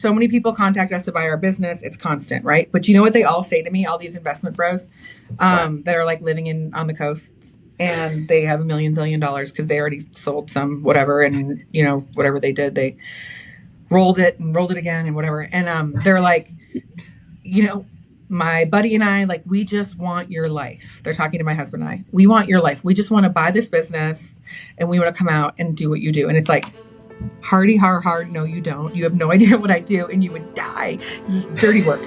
so many people contact us to buy our business. It's constant, right? But you know what they all say to me, all these investment bros that are like living on the coasts, and they have $1 zillion because they already sold some whatever, and whatever they did, they rolled it again and whatever. And they're like, my buddy and I, like, we just want your life. They're talking to my husband and I. We want your life. We just want to buy this business and we want to come out and do what you do. And it's like, hardy, hard. No, you don't. You have no idea what I do and you would die. This is dirty work.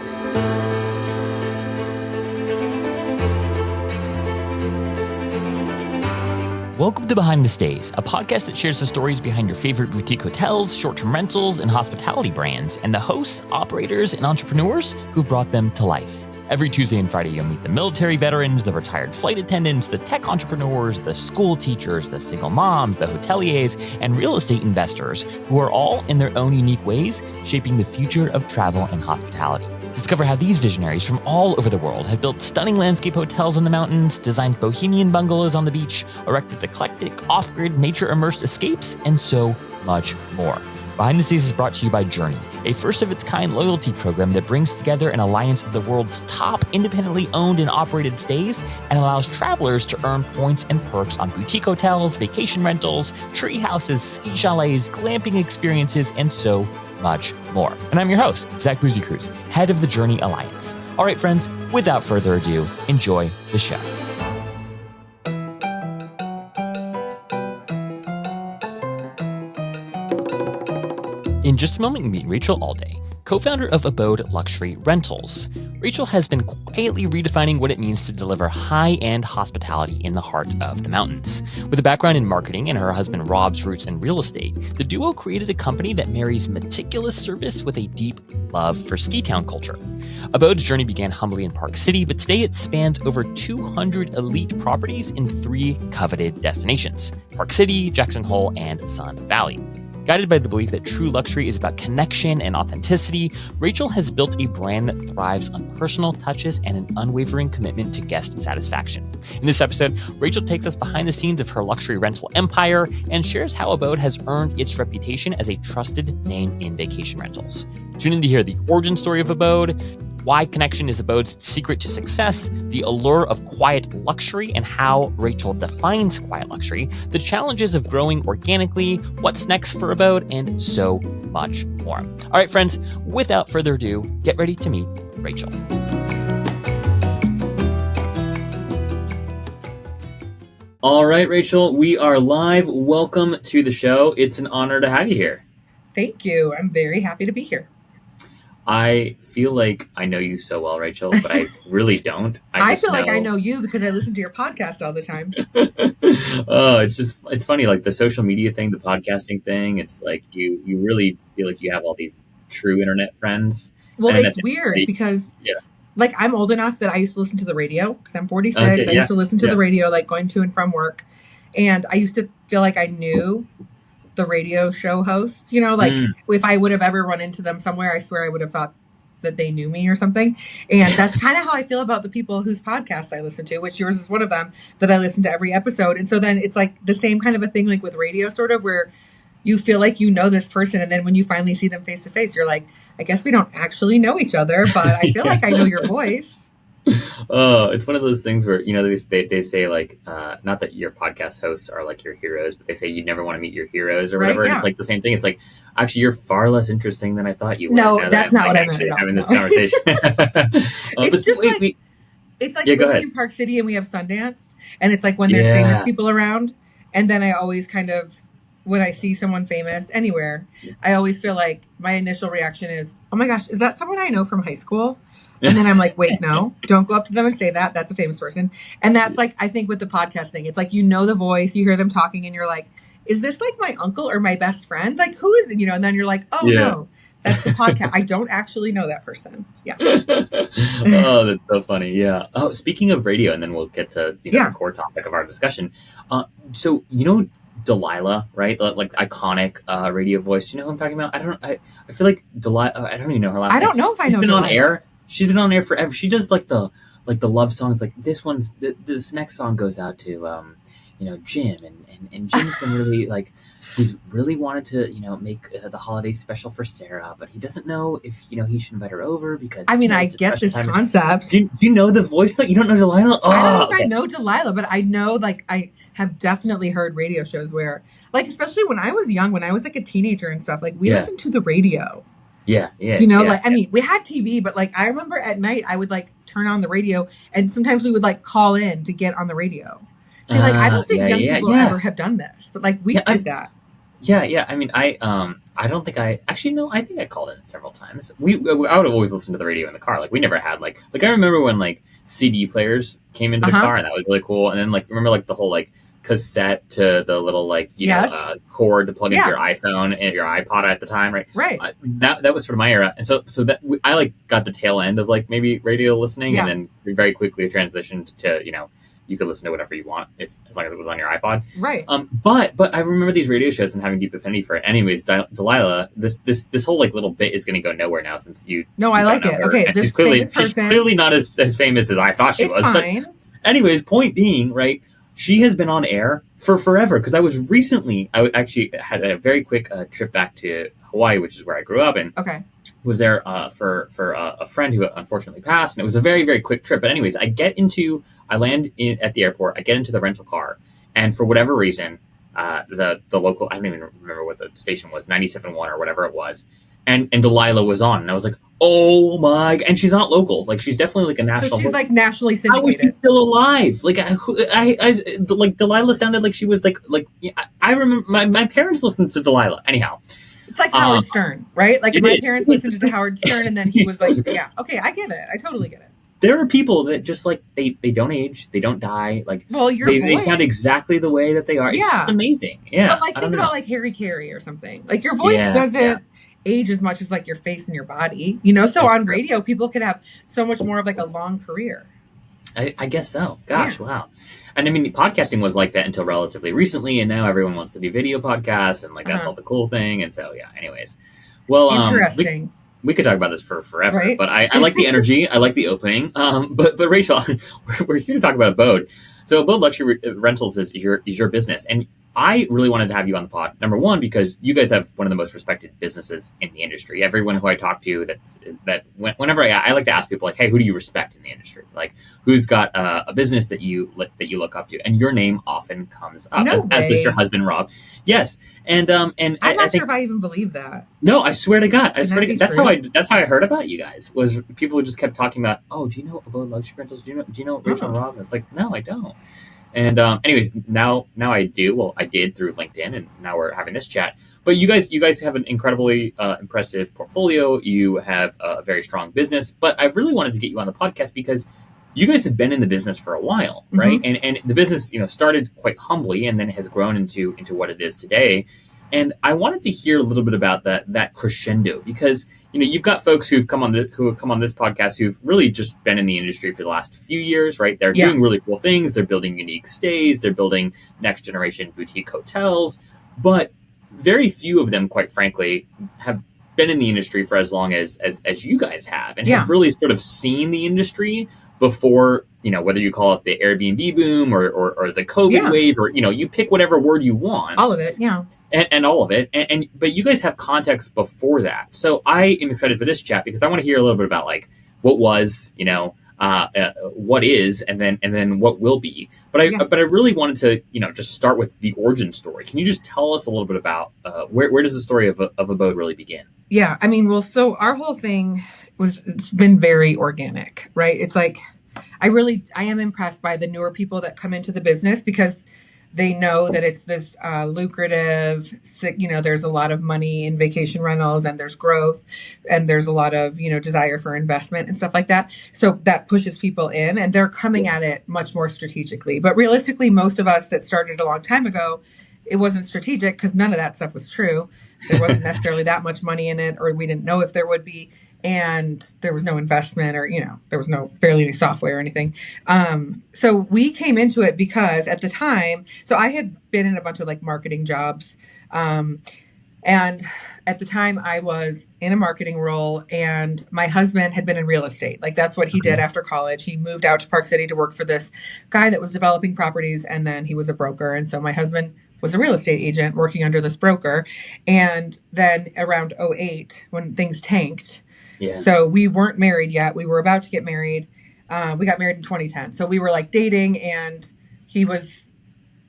Welcome to Behind the Stays, a podcast that shares the stories behind your favorite boutique hotels, short-term rentals, and hospitality brands, and the hosts, operators, and entrepreneurs who've brought them to life. Every Tuesday and Friday, you'll meet the military veterans, the retired flight attendants, the tech entrepreneurs, the school teachers, the single moms, the hoteliers, and real estate investors who are all, in their own unique ways, shaping the future of travel and hospitality. Discover how these visionaries from all over the world have built stunning landscape hotels in the mountains, designed bohemian bungalows on the beach, erected eclectic, off-grid, nature-immersed escapes, and so much more. Behind the Stays is brought to you by Journey, a first-of-its-kind loyalty program that brings together an alliance of the world's top independently owned and operated stays and allows travelers to earn points and perks on boutique hotels, vacation rentals, tree houses, ski chalets, glamping experiences, and so much more. And I'm your host, Zach Boozy Cruz, head of the Journey Alliance. All right, friends, without further ado, enjoy the show. In just a moment, meet Rachel Alday, co-founder of Abode Luxury Rentals. Rachel has been quietly redefining what it means to deliver high-end hospitality in the heart of the mountains. With a background in marketing and her husband Rob's roots in real estate, the duo created a company that marries meticulous service with a deep love for ski town culture. Abode's journey began humbly in Park City, but today it spans over 200 elite properties in 3 coveted destinations: Park City, Jackson Hole, and Sun Valley. Guided by the belief that true luxury is about connection and authenticity, Rachel has built a brand that thrives on personal touches and an unwavering commitment to guest satisfaction. In this episode, Rachel takes us behind the scenes of her luxury rental empire and shares how Abode has earned its reputation as a trusted name in vacation rentals. Tune in to hear the origin story of Abode, why connection is Abode's secret to success, the allure of quiet luxury and how Rachel defines quiet luxury, the challenges of growing organically, what's next for Abode, and so much more. All right, friends, without further ado, get ready to meet Rachel. All right, Rachel, we are live. Welcome to the show. It's an honor to have you here. Thank you. I'm very happy to be here. I feel like I know you so well, Rachel, but I really don't. I feel like I know you because I listen to your podcast all the time. Oh, it's funny, like the social media thing, the podcasting thing. It's like you really feel like you have all these true internet friends. Well, it's weird because like I'm old enough that I used to listen to the radio because I'm 46. Okay, I used to listen to the radio, like going to and from work. And I used to feel like I knew the radio show hosts, if I would have ever run into them somewhere, I swear I would have thought that they knew me or something. And that's kind of how I feel about the people whose podcasts I listen to, which yours is one of them that I listen to every episode. And so then it's like the same kind of a thing, like with radio, sort of, where you feel like you know this person. And then when you finally see them face to face, you're like, I guess we don't actually know each other, but I feel like I know your voice. Oh, it's one of those things where, they say like, not that your podcast hosts are like your heroes, but they say you never want to meet your heroes or whatever. Right, yeah. It's like the same thing. It's like, actually, you're far less interesting than I thought you were. No, that's not what I meant. Having this conversation. It's just it's like we're in Park City and we have Sundance, and it's like when there's famous people around, and then I always kind of, when I see someone famous anywhere, I always feel like my initial reaction is, oh my gosh, is that someone I know from high school? And then I'm like, wait, no, don't go up to them and say that. That's a famous person. And that's like, I think with the podcast thing, it's like, the voice, you hear them talking and you're like, is this like my uncle or my best friend? Like, who is it? And then you're like, oh no, that's the podcast. I don't actually know that person. Yeah. Oh, that's so funny. Yeah. Oh, speaking of radio, and then we'll get to the core topic of our discussion. So, Delilah, right? Like iconic radio voice. Do you know who I'm talking about? I feel like Delilah, I don't even know her last name. I don't know if I know Delilah. On air. She's been on air forever. She does like the love songs. Like this next song goes out to Jim, and Jim's been really like, he's really wanted to, make the holiday special for Sarah, but he doesn't know if, he should invite her over because, I mean, I it's a get special this time. concept. Do you know the voice though? You don't know Delilah? Oh, I don't know if okay. I know Delilah, but I know, like, I have definitely heard radio shows where, like, especially when I was young, when I was like a teenager and stuff, like, we listened to the radio. Yeah. I mean, we had TV, but like, I remember at night I would like turn on the radio, and sometimes we would like call in to get on the radio. See, like, I don't think young people ever have done this, but like, we did that. Yeah. I mean, I don't think I actually no. I think I called in several times. I would always listen to the radio in the car. Like, we never had like I remember when like CD players came into the car, and that was really cool. And then like remember like the whole like cassette to the little like cord to plug into your iPhone and your iPod at the time, right? That was sort of my era, and so that I like got the tail end of like maybe radio listening, and then we very quickly transitioned to you could listen to whatever you want as long as it was on your iPod, right? But I remember these radio shows and having deep affinity for it. Anyways, Delilah, this whole like little bit is going to go nowhere now since you. No, I like it. Okay, she's clearly not as famous as I thought she was. Fine. But anyways, point being, right? She has been on air for forever because I actually had a very quick trip back to Hawaii, which is where I grew up, and was there for a friend who unfortunately passed, and it was a very, very quick trip. But anyways, I land at the airport, I get into the rental car, and for whatever reason, the local, I don't even remember what the station was, 97.1 or whatever it was, and Delilah was on, and I was like, oh my, and she's not local, like she's definitely like a national. So she's like nationally syndicated. How was she still alive? Like I like Delilah sounded like she was like I remember my parents listened to Delilah. Anyhow, it's like Howard Stern, right? Like my parents listened to Howard Stern, and then he was like, yeah, okay, I get it, I totally get it. There are people that just like they don't age, they don't die. Like, well, they sound exactly the way that they are. It's just amazing. Yeah, but like think about like Harry Carey or something. Like your voice doesn't age as much as like your face and your body. So on radio, people could have so much more of like a long career. I guess so. Gosh, wow. And I mean, podcasting was like that until relatively recently, and now everyone wants to do video podcasts, and like that's all the cool thing. And so anyways, well, interesting. We could talk about this for forever, right? But I like the energy. I like the opening. But Rachel, we're here to talk about Abode. So Abode Luxury Rentals is your business, and I really wanted to have you on the pod. Number one, because you guys have one of the most respected businesses in the industry. Everyone who I talk to, whenever I like to ask people like, hey, who do you respect in the industry? Like, who's got a business that you look up to? And your name often comes up, as does your husband Rob. Yes, and I'm not sure if I even believe that. No, I swear to God, That's how I heard about you guys. Was people just kept talking about, oh, do you know Abode Luxury Rentals? Do you know Rachel and Rob? And it's like, no, I don't. And anyways, now I do. Well, I did through LinkedIn, and now we're having this chat. But you guys have an incredibly impressive portfolio. You have a very strong business. But I really wanted to get you on the podcast because you guys have been in the business for a while, right? And the business, started quite humbly and then has grown into what it is today. And I wanted to hear a little bit about that crescendo because you've got folks who have come on this podcast who've really just been in the industry for the last few years, right? They're doing really cool things. They're building unique stays. They're building next generation boutique hotels. But very few of them, quite frankly, have been in the industry for as long as you guys have, and have really sort of seen the industry before. Whether you call it the Airbnb boom or the COVID wave, or you pick whatever word you want. All of it, yeah. And all of it, but you guys have context before that. So I am excited for this chat because I want to hear a little bit about like what was, what is, and then what will be. But I really wanted to just start with the origin story. Can you just tell us a little bit about where does the story of Abode really begin? Yeah, I mean, well, so our whole thing it's been very organic, right? It's like I am impressed by the newer people that come into the business because they know that it's this lucrative, there's a lot of money in vacation rentals and there's growth and there's a lot of, desire for investment and stuff like that. So that pushes people in and they're coming at it much more strategically. But realistically, most of us that started a long time ago, it wasn't strategic because none of that stuff was true. There wasn't necessarily that much money in it, or we didn't know if there would be. And there was no investment or, there was barely any software or anything. So we came into it because at the time, so I had been in a bunch of like marketing jobs. And at the time I was in a marketing role, and my husband had been in real estate. Like that's what he did after college. He moved out to Park City to work for this guy that was developing properties, and then he was a broker. And so my husband was a real estate agent working under this broker. And then around '08, when things tanked, so we weren't married yet. We were about to get married. We got married in 2010. So we were like dating, and he was,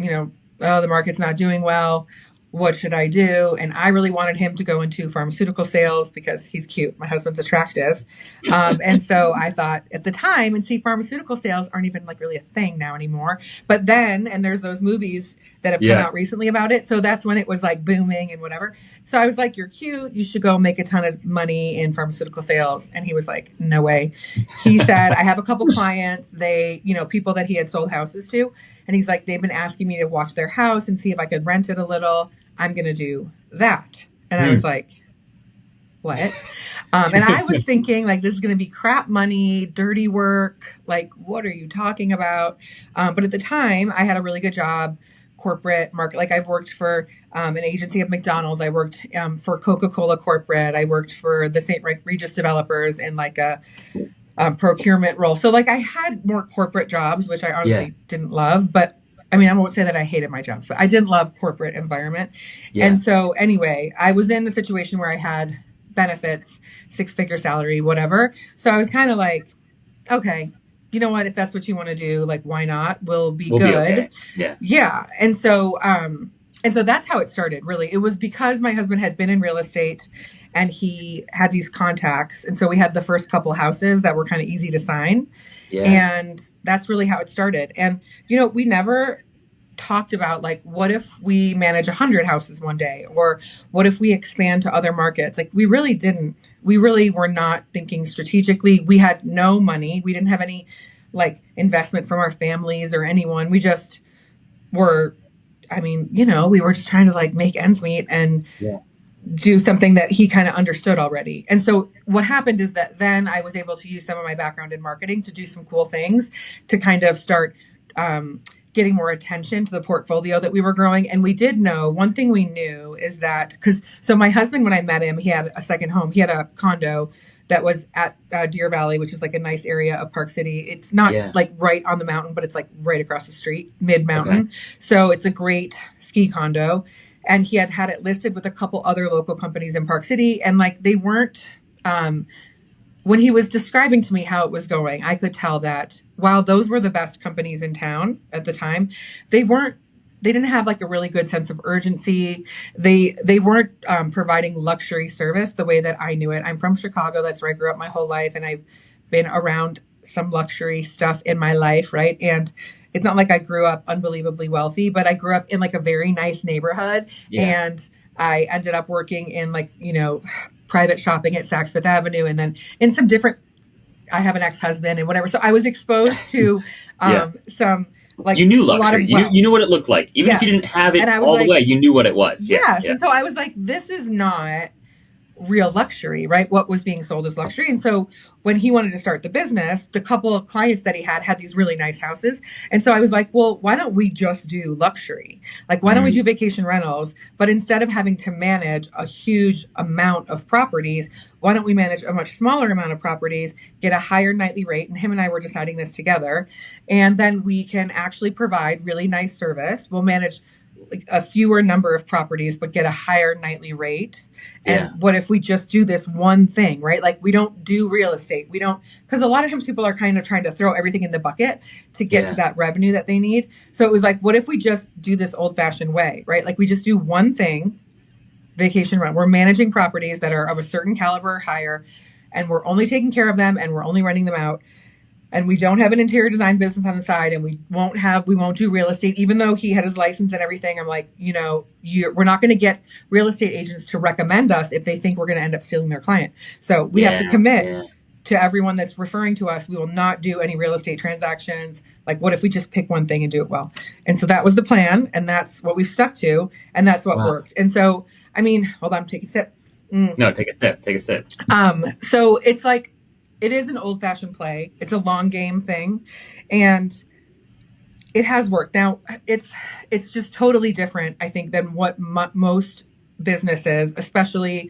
oh, the market's not doing well. What should I do? And I really wanted him to go into pharmaceutical sales because he's cute. My husband's attractive. And so I thought at the time, and see, pharmaceutical sales aren't even like really a thing now anymore. But then, and there's those movies that have come out recently about it. So that's when it was like booming and whatever. So I was like, you're cute. You should go make a ton of money in pharmaceutical sales. And he was like, no way. He said, I have a couple clients, people that he had sold houses to. And he's like, they've been asking me to watch their house and see if I could rent it a little. I'm going to do that. And I was like, what? And I was thinking like, this is going to be crap money, dirty work. Like, what are you talking about? But at the time I had a really good job, corporate market. Like I've worked for an agency of McDonald's. I worked for Coca-Cola corporate. I worked for the St. Regis developers in like a procurement role. So like I had more corporate jobs, which I honestly didn't love, but I mean, I won't say that I hated my jobs, but I didn't love corporate environment. And so anyway, I was in a situation where I had benefits, 6-figure salary, whatever. So I was kind of like, okay, you know what, if that's what you want to do, like, why not? We'll be good. Okay. Yeah. And so that's how it started, really. It was because my husband had been in real estate and he had these contacts. And so we had the first couple houses that were kind of easy to sign. And that's really how it started. And, we never talked about like, what if we manage 100 houses one day? Or what if we expand to other markets? Like we really didn't. We really were not thinking strategically. We had no money. We didn't have any like investment from our families or anyone. We just were, we were just trying to like make ends meet and do something that he kind of understood already. And so what happened is that then I was able to use some of my background in marketing to do some cool things to kind of start getting more attention to the portfolio that we were growing. And we did know, one thing we knew is that, so my husband, when I met him, he had a second home. He had a condo that was at Deer Valley, which is like a nice area of Park City. It's not like right on the mountain, but it's like right across the street, mid-mountain. Okay. So it's a great ski condo. And he had it listed with a couple other local companies in Park City. And like they weren't, when he was describing to me how it was going, I could tell that while those were the best companies in town at the time, they didn't have like a really good sense of urgency. They weren't providing luxury service the way that I knew it. I'm from Chicago. That's where I grew up my whole life. And I've been around some luxury stuff in my life, right? And it's not like I grew up unbelievably wealthy, but I grew up in like a very nice neighborhood. And I ended up working in like, private shopping at Saks Fifth Avenue. And then in some different, I have an ex-husband and whatever. So I was exposed to some like you knew luxury. You knew what it looked like. Even if you didn't have it all the way, you knew what it was. Yes. And so I was like, this is not real luxury, right? What was being sold as luxury. And so when he wanted to start the business, the couple of clients that he had these really nice houses. And so I was like, well, why don't we just do luxury? Like, why don't we do vacation rentals? But instead of having to manage a huge amount of properties, why don't we manage a much smaller amount of properties, get a higher nightly rate? And him and I were deciding this together. And then we can actually provide really nice service. We'll manage like a fewer number of properties, but get a higher nightly rate. And what if we just do this one thing, right? Like we don't do real estate. We don't, because a lot of times people are kind of trying to throw everything in the bucket to get to that revenue that they need. So it was like, what if we just do this old fashioned way, right? Like we just do one thing, vacation rental. We're managing properties that are of a certain caliber or higher, and we're only taking care of them and we're only renting them out. And we don't have an interior design business on the side, and we won't do real estate, even though he had his license and everything. I'm like, we're not going to get real estate agents to recommend us if they think we're going to end up stealing their client. So we have to commit to everyone that's referring to us. We will not do any real estate transactions. Like, what if we just pick one thing and do it well? And so that was the plan, and that's what we've stuck to, and that's what worked. And so, I mean, hold on, take a sip. No, take a sip. Take a sip. So it's like, it is an old-fashioned play. It's a long game thing, and it has worked. Now, it's just totally different, I think, than what most businesses, especially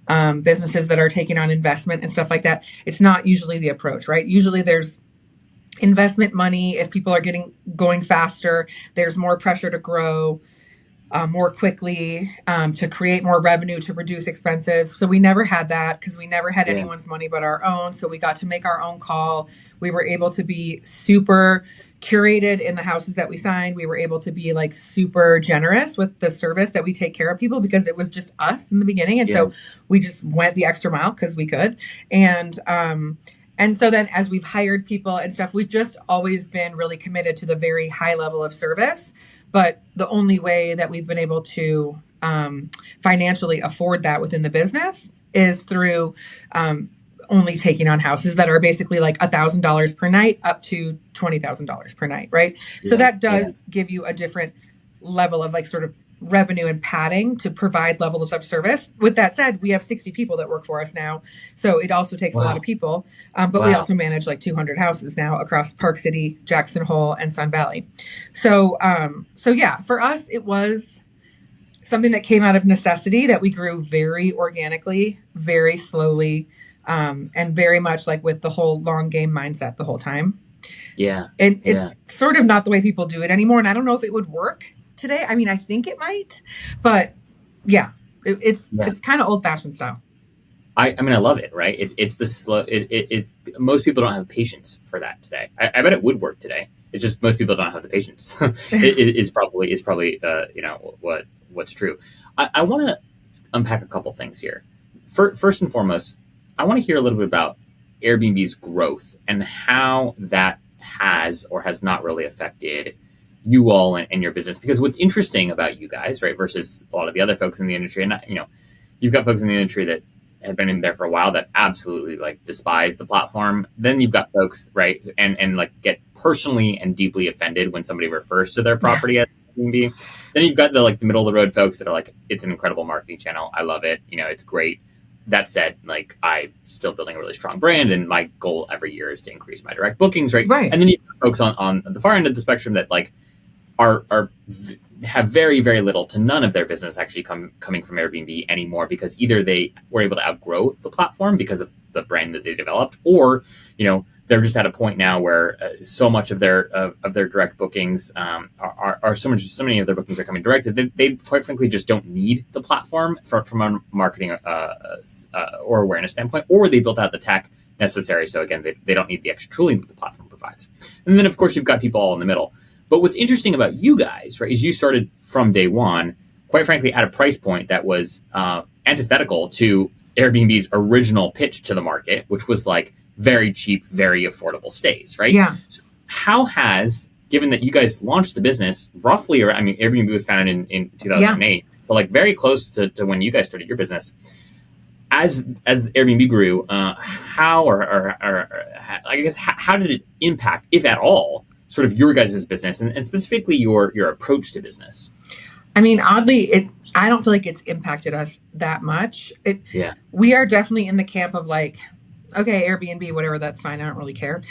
businesses that are taking on investment and stuff like that, it's not usually the approach, right? Usually there's investment money. If people are going faster, there's more pressure to grow more quickly, to create more revenue, to reduce expenses. So we never had that because we never had anyone's money but our own. So we got to make our own call. We were able to be super curated in the houses that we signed. We were able to be like super generous with the service that we take care of people because it was just us in the beginning. And so we just went the extra mile because we could. And so then as we've hired people and stuff, we've just always been really committed to the very high level of service. But the only way that we've been able to financially afford that within the business is through only taking on houses that are basically like $1,000 per night up to $20,000 per night, right? So that does give you a different level of like sort of revenue and padding to provide levels of service. With that said, we have 60 people that work for us now. So it also takes a lot of people. But we also manage like 200 houses now across Park City, Jackson Hole, and Sun Valley. So yeah, for us, it was something that came out of necessity that we grew very organically, very slowly, and very much like with the whole long game mindset the whole time. Yeah. And it's sort of not the way people do it anymore. And I don't know if it would work today. I mean, I think it might, but yeah, it's kind of old fashioned style. I mean, I love it, right? It's the slow, most people don't have patience for that today. I bet it would work today. It's just, most people don't have the patience. It's probably, what's true. I want to unpack a couple things here. First and foremost, I want to hear a little bit about Airbnb's growth and how that has or has not really affected you all and your business. Because what's interesting about you guys, right, versus a lot of the other folks in the industry, and you've got folks in the industry that have been in there for a while that absolutely like despise the platform. Then you've got folks, right, and like get personally and deeply offended when somebody refers to their property as Airbnb. Then you've got the middle of the road folks that are like, it's an incredible marketing channel. I love it. It's great. That said, like, I'm still building a really strong brand, and my goal every year is to increase my direct bookings, right? And then you have folks on the far end of the spectrum that like have very, very little to none of their business actually coming from Airbnb anymore, because either they were able to outgrow the platform because of the brand that they developed, or they're just at a point now where so much of their direct bookings are so many of their bookings are coming direct that they quite frankly just don't need the platform from a marketing or awareness standpoint, or they built out the tech necessary. So again, they don't need the extra tooling that the platform provides. And then of course you've got people all in the middle. But what's interesting about you guys, right, is you started from day one, quite frankly, at a price point that was antithetical to Airbnb's original pitch to the market, which was like very cheap, very affordable stays, right? Yeah. So how has, given that you guys launched the business roughly, Airbnb was founded in 2008, so like very close to when you guys started your business. As Airbnb grew, how did it impact, if at all, sort of your guys' business and specifically your approach to business? I mean, oddly, I don't feel like it's impacted us that much. We are definitely in the camp of like, okay, Airbnb, whatever, that's fine. I don't really care.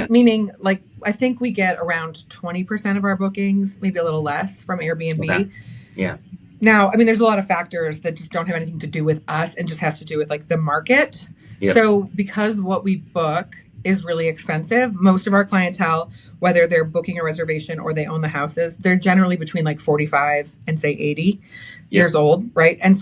Meaning, like, I think we get around 20% of our bookings, maybe a little less, from Airbnb. Okay. Yeah. Now, I mean, there's a lot of factors that just don't have anything to do with us and just has to do with like the market. Yep. So because what we book is really expensive, most of our clientele, whether they're booking a reservation or they own the houses, they're generally between like 45 and say 80 years old, right? And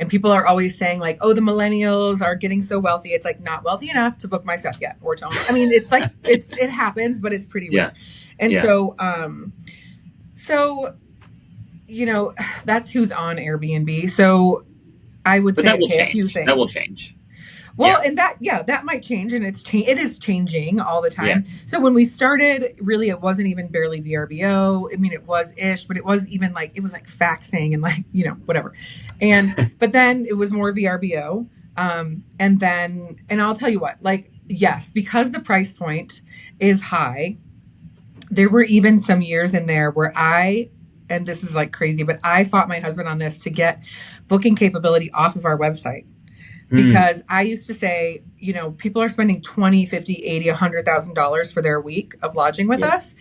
people are always saying like, oh, the millennials are getting so wealthy. It's like not wealthy enough to book my stuff yet or to own. I mean, it's like it happens, but it's pretty weird. And so that's who's on Airbnb. So I would say a few things. That will change. Well, and that might change, and it is changing all the time. Yeah. So when we started, really, it wasn't even barely VRBO. I mean, it was ish, but it was even like, it was like faxing and like, whatever. But then it was more VRBO. And I'll tell you what, like, yes, because the price point is high, there were even some years in there where and this is like crazy, but I fought my husband on this to get booking capability off of our website. Because I used to say, people are spending $20, $50, $80, $100,000 for their week of lodging with us.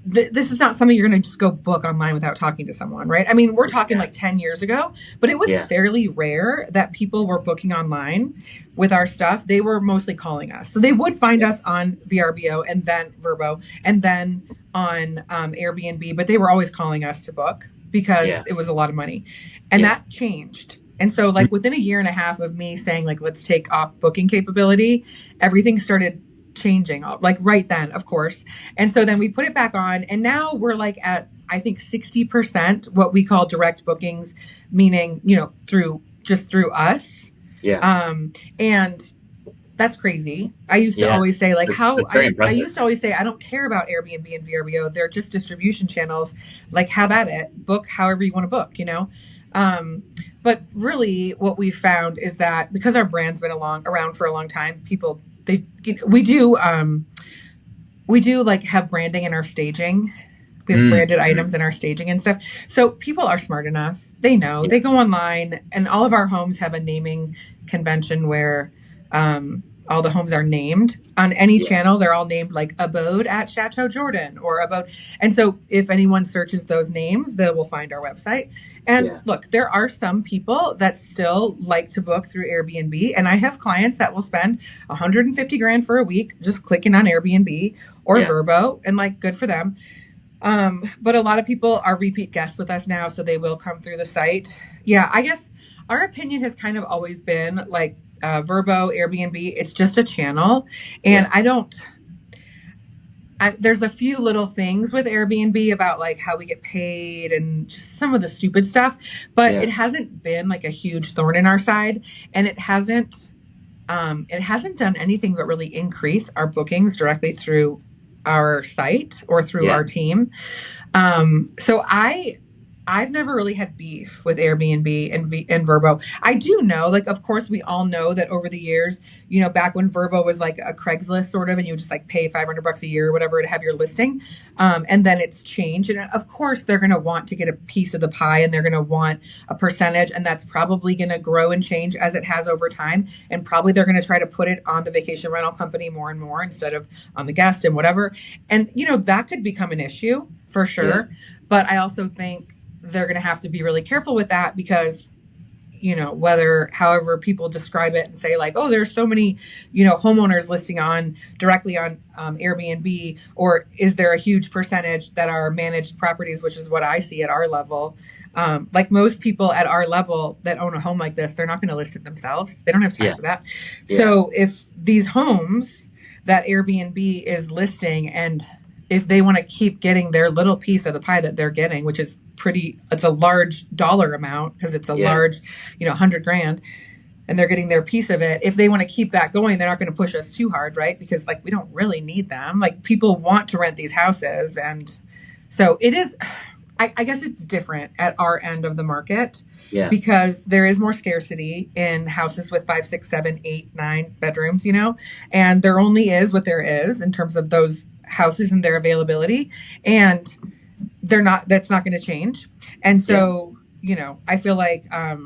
this is not something you're going to just go book online without talking to someone, right? I mean, we're talking like 10 years ago, but it was fairly rare that people were booking online with our stuff. They were mostly calling us. So they would find us on VRBO and then Verbo and then on Airbnb, but they were always calling us to book because it was a lot of money. And that changed. And so like within a year and a half of me saying like, let's take off booking capability, everything started changing, like right then, of course. And so then we put it back on, and now we're like at, I think 60% what we call direct bookings, meaning, you know, through us. And that's crazy. I used to always say like I used to always say, I don't care about Airbnb and VRBO. They're just distribution channels. Like have at it, book however you want to book, you know? But really what we found is that because our brand's been around for a long time, people, we do like have branding in our staging. We have branded items in our staging and stuff. So people are smart enough. They know. They go online, and all of our homes have a naming convention where all the homes are named on any channel. They're all named like Abode at Chateau Jordan or Abode. And so if anyone searches those names, they will find our website. And look, there are some people that still like to book through Airbnb. And I have clients that will spend $150,000 for a week just clicking on Airbnb or Verbo, and like good for them. But a lot of people are repeat guests with us now, so they will come through the site. Yeah, I guess our opinion has kind of always been like, Verbo, Airbnb, it's just a channel. And there's a few little things with Airbnb about like how we get paid and just some of the stupid stuff, but it hasn't been like a huge thorn in our side. And it hasn't done anything but really increase our bookings directly through our site or through our team. So I've never really had beef with Airbnb and Verbo. I do know, like, of course, we all know that over the years, you know, back when Verbo was like a Craigslist sort of, and you would just like pay $500 a year or whatever to have your listing. And then it's changed. And of course, they're going to want to get a piece of the pie, and they're going to want a percentage. And that's probably going to grow and change as it has over time. And probably they're going to try to put it on the vacation rental company more and more instead of on the guest and whatever. And, you know, that could become an issue for sure. But I also think they're going to have to be really careful with that because, you know, however people describe it and say like, oh, there's so many, you know, homeowners listing directly on Airbnb, or is there a huge percentage that are managed properties, which is what I see at our level. Like most people at our level that own a home like this, they're not going to list it themselves. They don't have time for that. So if these homes that Airbnb is listing, and if they want to keep getting their little piece of the pie that they're getting, which is it's a large dollar amount because it's a large, you know, $100,000, and they're getting their piece of it. If they want to keep that going, they're not going to push us too hard, right? Because like, we don't really need them. Like people want to rent these houses. And so it is, I guess it's different at our end of the market because there is more scarcity in houses with 5, 6, 7, 8, 9 bedrooms, you know, and there only is what there is in terms of those houses and their availability, and that's not going to change. And so, you know, I feel like, I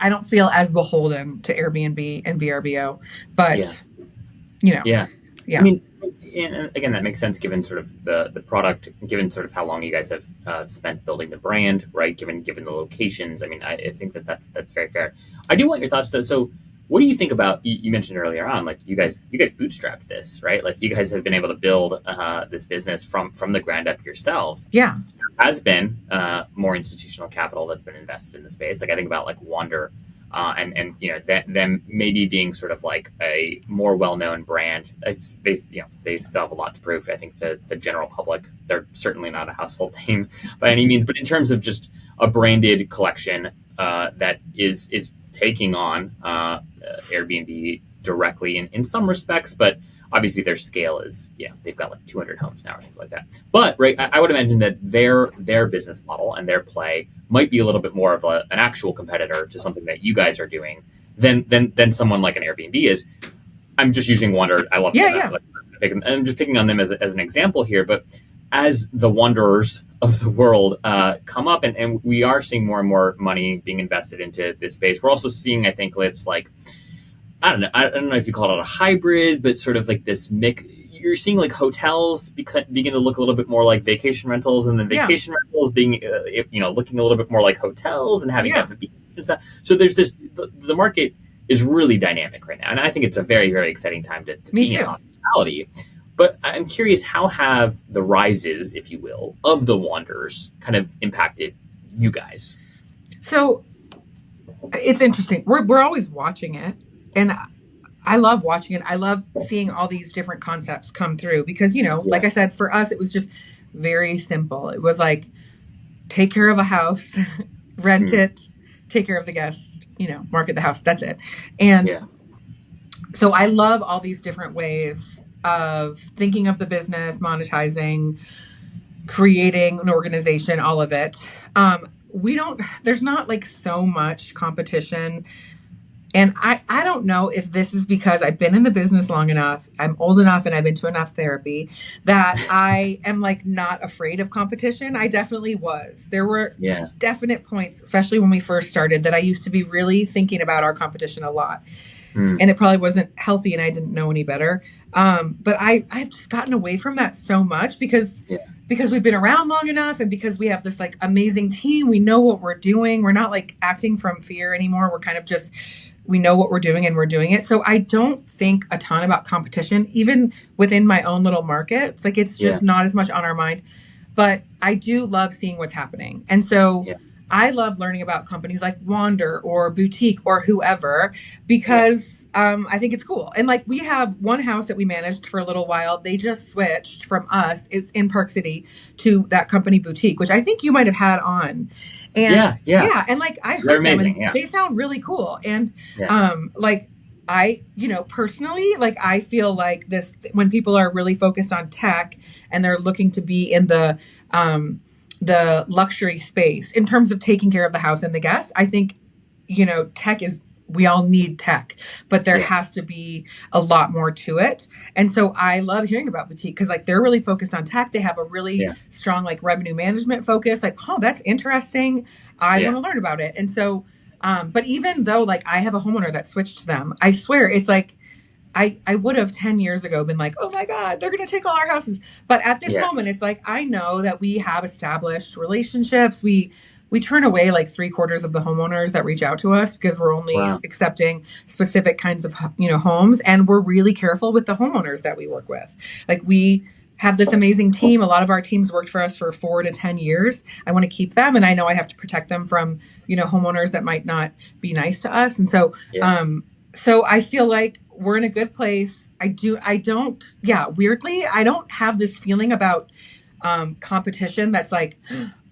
don't feel as beholden to Airbnb and VRBO, but you know, I mean, and again, that makes sense given sort of the product, given sort of how long you guys have spent building the brand, right? Given the locations. I mean, I think that's very fair. I do want your thoughts though. So what do you think about, you mentioned earlier on, like you guys bootstrapped this, right? Like you guys have been able to build this business from the ground up yourselves. Yeah. There has been more institutional capital that's been invested in the space. Like I think about like Wander and you know, them maybe being sort of like a more well-known brand. They still have a lot to prove, I think, to the general public. They're certainly not a household name by any means, but in terms of just a branded collection that is taking on Airbnb directly in some respects, but obviously their scale is, they've got like 200 homes now or something like that. But right, I would imagine that their business model and their play might be a little bit more of an actual competitor to something that you guys are doing than someone like an Airbnb is. I'm just using Wander. I love them. I'm just picking on them as an example here, but as the wanderers of the world come up, and we are seeing more and more money being invested into this space, we're also seeing, I think, it's like, I don't know if you call it a hybrid, but sort of like this mix. you're seeing like hotels begin to look a little bit more like vacation rentals, and then vacation rentals being looking a little bit more like hotels and having F&B and stuff. So there's this the market is really dynamic right now, and I think it's a very, very exciting time to be in hospitality. But I'm curious, how have the rises, if you will, of the Wanderers kind of impacted you guys? So it's interesting. We're always watching it, and I love watching it. I love seeing all these different concepts come through because, like I said, for us, it was just very simple. It was like, take care of a house, rent it, take care of the guest, market the house. That's it. And so I love all these different ways of thinking of the business, monetizing, creating an organization, all of it. There's not like so much competition. And I don't know if this is because I've been in the business long enough, I'm old enough, and I've been to enough therapy that I am like not afraid of competition. I definitely was. There were definite points, especially when we first started, that I used to be really thinking about our competition a lot. And it probably wasn't healthy and I didn't know any better. But I've just gotten away from that so much because we've been around long enough and because we have this like amazing team. We know what we're doing. We're not like acting from fear anymore. We're kind of just, we know what we're doing and we're doing it. So I don't think a ton about competition, even within my own little market. It's like, it's just not as much on our mind, but I do love seeing what's happening. And so I love learning about companies like Wander or Boutique or whoever, because I think it's cool. And like, we have one house that we managed for a little while. They just switched from us, it's in Park City, to that company Boutique, which I think you might have had on. And and like I heard them and they sound really cool. And like I, personally, like I feel like this, when people are really focused on tech and they're looking to be in the luxury space in terms of taking care of the house and the guests, I think, tech is, we all need tech, but there has to be a lot more to it. And so I love hearing about Boutique because like they're really focused on tech. They have a really strong like revenue management focus. Like, oh, that's interesting. I want to learn about it. And so, but even though like I have a homeowner that switched to them, I swear it's like, I would have 10 years ago been like, oh my God, they're going to take all our houses. But at this moment, it's like, I know that we have established relationships. We turn away like 3/4 of the homeowners that reach out to us because we're only accepting specific kinds of, homes. And we're really careful with the homeowners that we work with. Like we have this amazing team. A lot of our teams worked for us for 4 to 10 years. I want to keep them. And I know I have to protect them from, homeowners that might not be nice to us. And so, so I feel like we're in a good place. Weirdly, I don't have this feeling about competition that's like,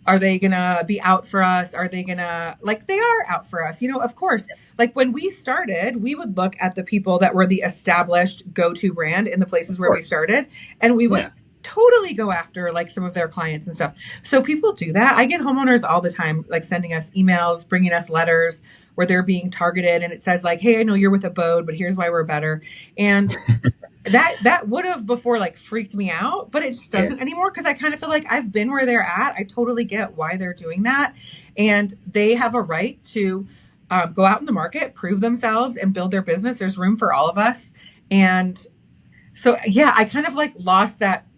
are they going to be out for us? Are they going to, like, they are out for us. Of course, like when we started, we would look at the people that were the established go-to brand in the places where we started, and we would totally go after like some of their clients and stuff. So people do that. I get homeowners all the time, like sending us emails, bringing us letters where they're being targeted. And it says like, hey, I know you're with Abode, but here's why we're better. And that would have before like freaked me out, but it just doesn't anymore. Cause I kind of feel like I've been where they're at. I totally get why they're doing that. And they have a right to go out in the market, prove themselves and build their business. There's room for all of us. And so, I kind of like lost that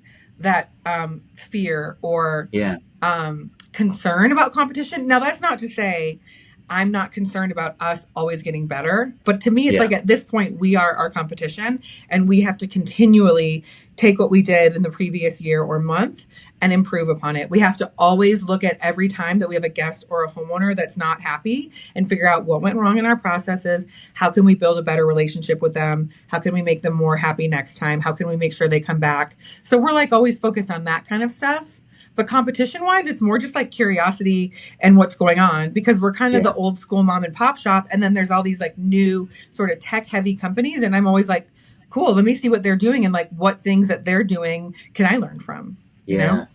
fear or concern about competition. Now, that's not to say I'm not concerned about us always getting better, but to me, it's like at this point, we are our competition and we have to continually take what we did in the previous year or month and improve upon it. We have to always look at every time that we have a guest or a homeowner that's not happy and figure out what went wrong in our processes. How can we build a better relationship with them? How can we make them more happy next time? How can we make sure they come back? So we're like always focused on that kind of stuff. But competition wise, it's more just like curiosity and what's going on because we're kind of the old school mom and pop shop. And then there's all these like new sort of tech heavy companies. And I'm always like, cool, let me see what they're doing and like what things that they're doing can I learn from? You know?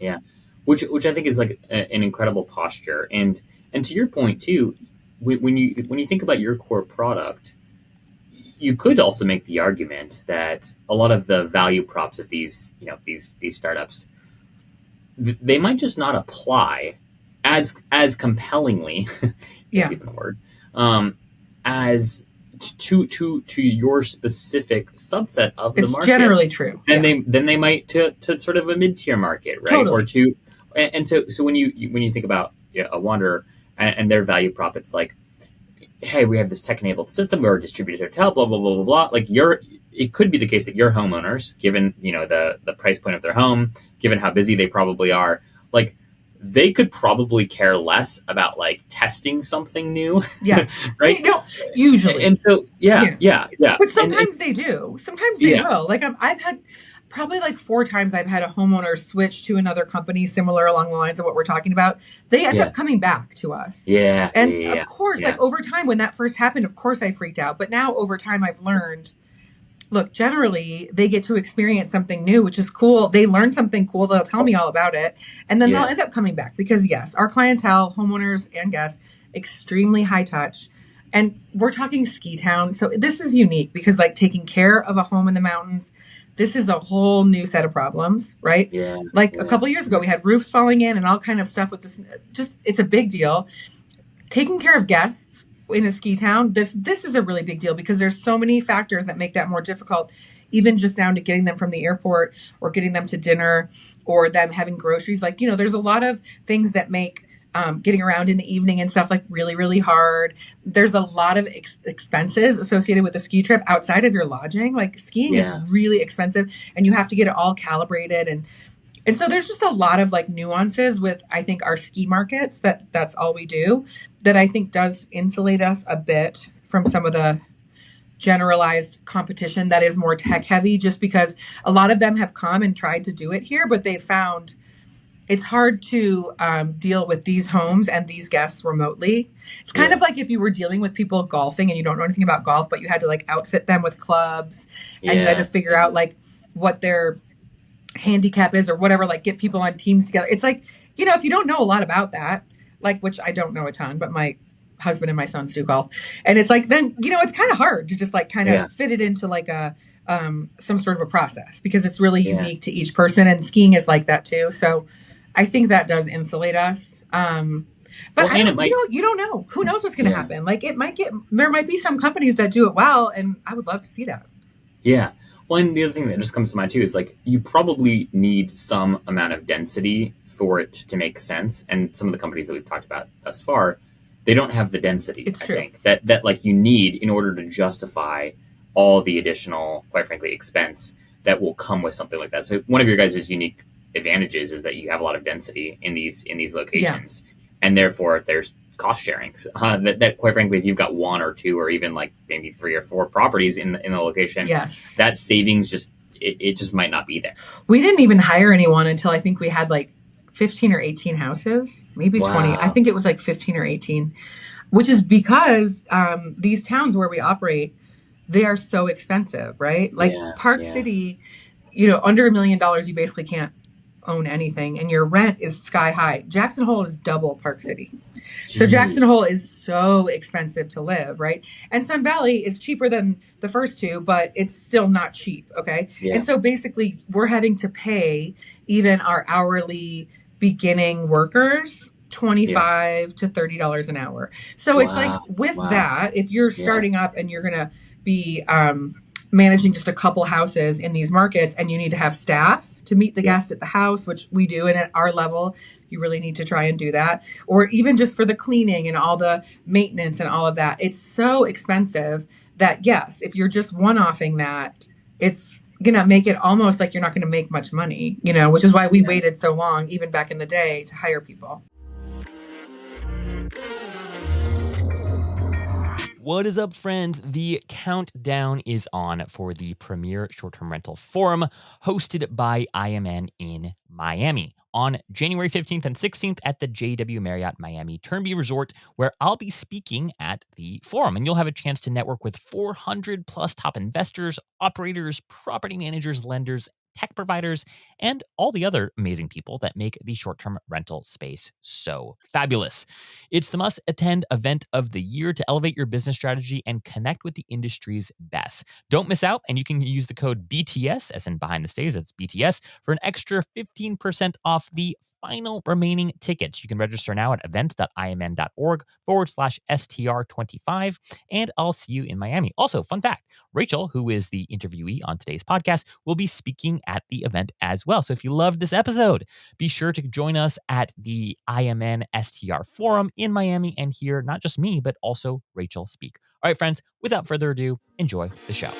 Which I think is like an incredible posture. And to your point too, when you think about your core product, you could also make the argument that a lot of the value props of these startups, they might just not apply as compellingly, if even a word, as to your specific subset of the market. It's generally true. Then they might to sort of a mid-tier market, right? Totally. Or to, and so when you think about a Wanderer and their value prop, it's like, hey, we have this tech-enabled system, we're a distributed hotel, blah blah blah blah blah. Like it could be the case that your homeowners, given the price point of their home, given how busy they probably are, like they could probably care less about like testing something new. Yeah. Right. No, usually. And so yeah. But sometimes they do. Sometimes they will. Like I've had probably like 4 times I've had a homeowner switch to another company similar along the lines of what we're talking about. They end up coming back to us. Yeah. And of course, like over time when that first happened, of course I freaked out. But now over time I've learned, look, generally they get to experience something new, which is cool. They learn something cool. They'll tell me all about it. And then they'll end up coming back because yes, our clientele, homeowners and guests, extremely high touch. And we're talking ski town. So this is unique because like taking care of a home in the mountains, this is a whole new set of problems, right? Yeah. Like a couple years ago, we had roofs falling in and all kind of stuff with this. Just, it's a big deal. Taking care of guests in a ski town, this is a really big deal because there's so many factors that make that more difficult, even just down to getting them from the airport or getting them to dinner or them having groceries. Like, there's a lot of things that make getting around in the evening and stuff like really, really hard. There's a lot of expenses associated with a ski trip outside of your lodging. Like skiing is really expensive and you have to get it all calibrated. And so there's just a lot of like nuances with, I think, our ski markets that's all we do that I think does insulate us a bit from some of the generalized competition that is more tech heavy, just because a lot of them have come and tried to do it here, but they found it's hard to deal with these homes and these guests remotely. It's kind of like if you were dealing with people golfing and you don't know anything about golf, but you had to like outfit them with clubs and you had to figure out like what their handicap is or whatever, like get people on teams together. It's like, if you don't know a lot about that, like, which I don't know a ton, but my husband and my sons do golf. And it's like, then, it's kind of hard to just like kind of fit it into like a, some sort of a process because it's really unique to each person. And skiing is like that too. So I think that does insulate us. But you don't know. Who knows what's going to happen? Like there might be some companies that do it well, and I would love to see that. Yeah. Well, and the other thing that just comes to mind too is like you probably need some amount of density for it to make sense. And some of the companies that we've talked about thus far, they don't have the density. It's true. I think that like you need in order to justify all the additional, quite frankly, expense that will come with something like that. So one of your guys' unique advantages is that you have a lot of density in these locations, and therefore there's cost sharing. That quite frankly, if you've got 1 or 2 or even like maybe 3 or 4 properties in the location, that savings just it just might not be there. We didn't even hire anyone until I think we had like 15 or 18 houses, maybe 20. I think it was like 15 or 18, which is because these towns where we operate, they are so expensive, right? Like Park City, under $1 million, you basically can't own anything and your rent is sky high. Jackson Hole is double Park City. Jeez. So Jackson Hole is so expensive to live, right? And Sun Valley is cheaper than the first 2, but it's still not cheap, okay? And so basically we're having to pay even our hourly beginning workers $25 to $30 an hour. So it's like with that, if you're starting up and you're going to be managing just a couple houses in these markets and you need to have staff to meet the guest at the house, which we do. And at our level, you really need to try and do that. Or even just for the cleaning and all the maintenance and all of that. It's so expensive that yes, if you're just one-offing that, it's going to make it almost like you're not going to make much money, which is why we waited so long, even back in the day, to hire people. What is up, friends? The countdown is on for the premier short-term rental forum hosted by IMN in Miami on January 15th and 16th at the JW Marriott Miami Turnby Resort, where I'll be speaking at the forum. And you'll have a chance to network with 400 plus top investors, operators, property managers, lenders, tech providers, and all the other amazing people that make the short-term rental space so fabulous. It's the must-attend event of the year to elevate your business strategy and connect with the industry's best. Don't miss out, and you can use the code BTS, as in behind the stage, that's BTS, for an extra 15% off the final remaining tickets. You can register now at events.imn.org/STR25, and I'll see you in Miami. Also, fun fact, Rachel, who is the interviewee on today's podcast, will be speaking at the event as well. So if you loved this episode, be sure to join us at the IMN STR Forum in Miami and hear not just me, but also Rachel speak. All right, friends, without further ado, enjoy the show.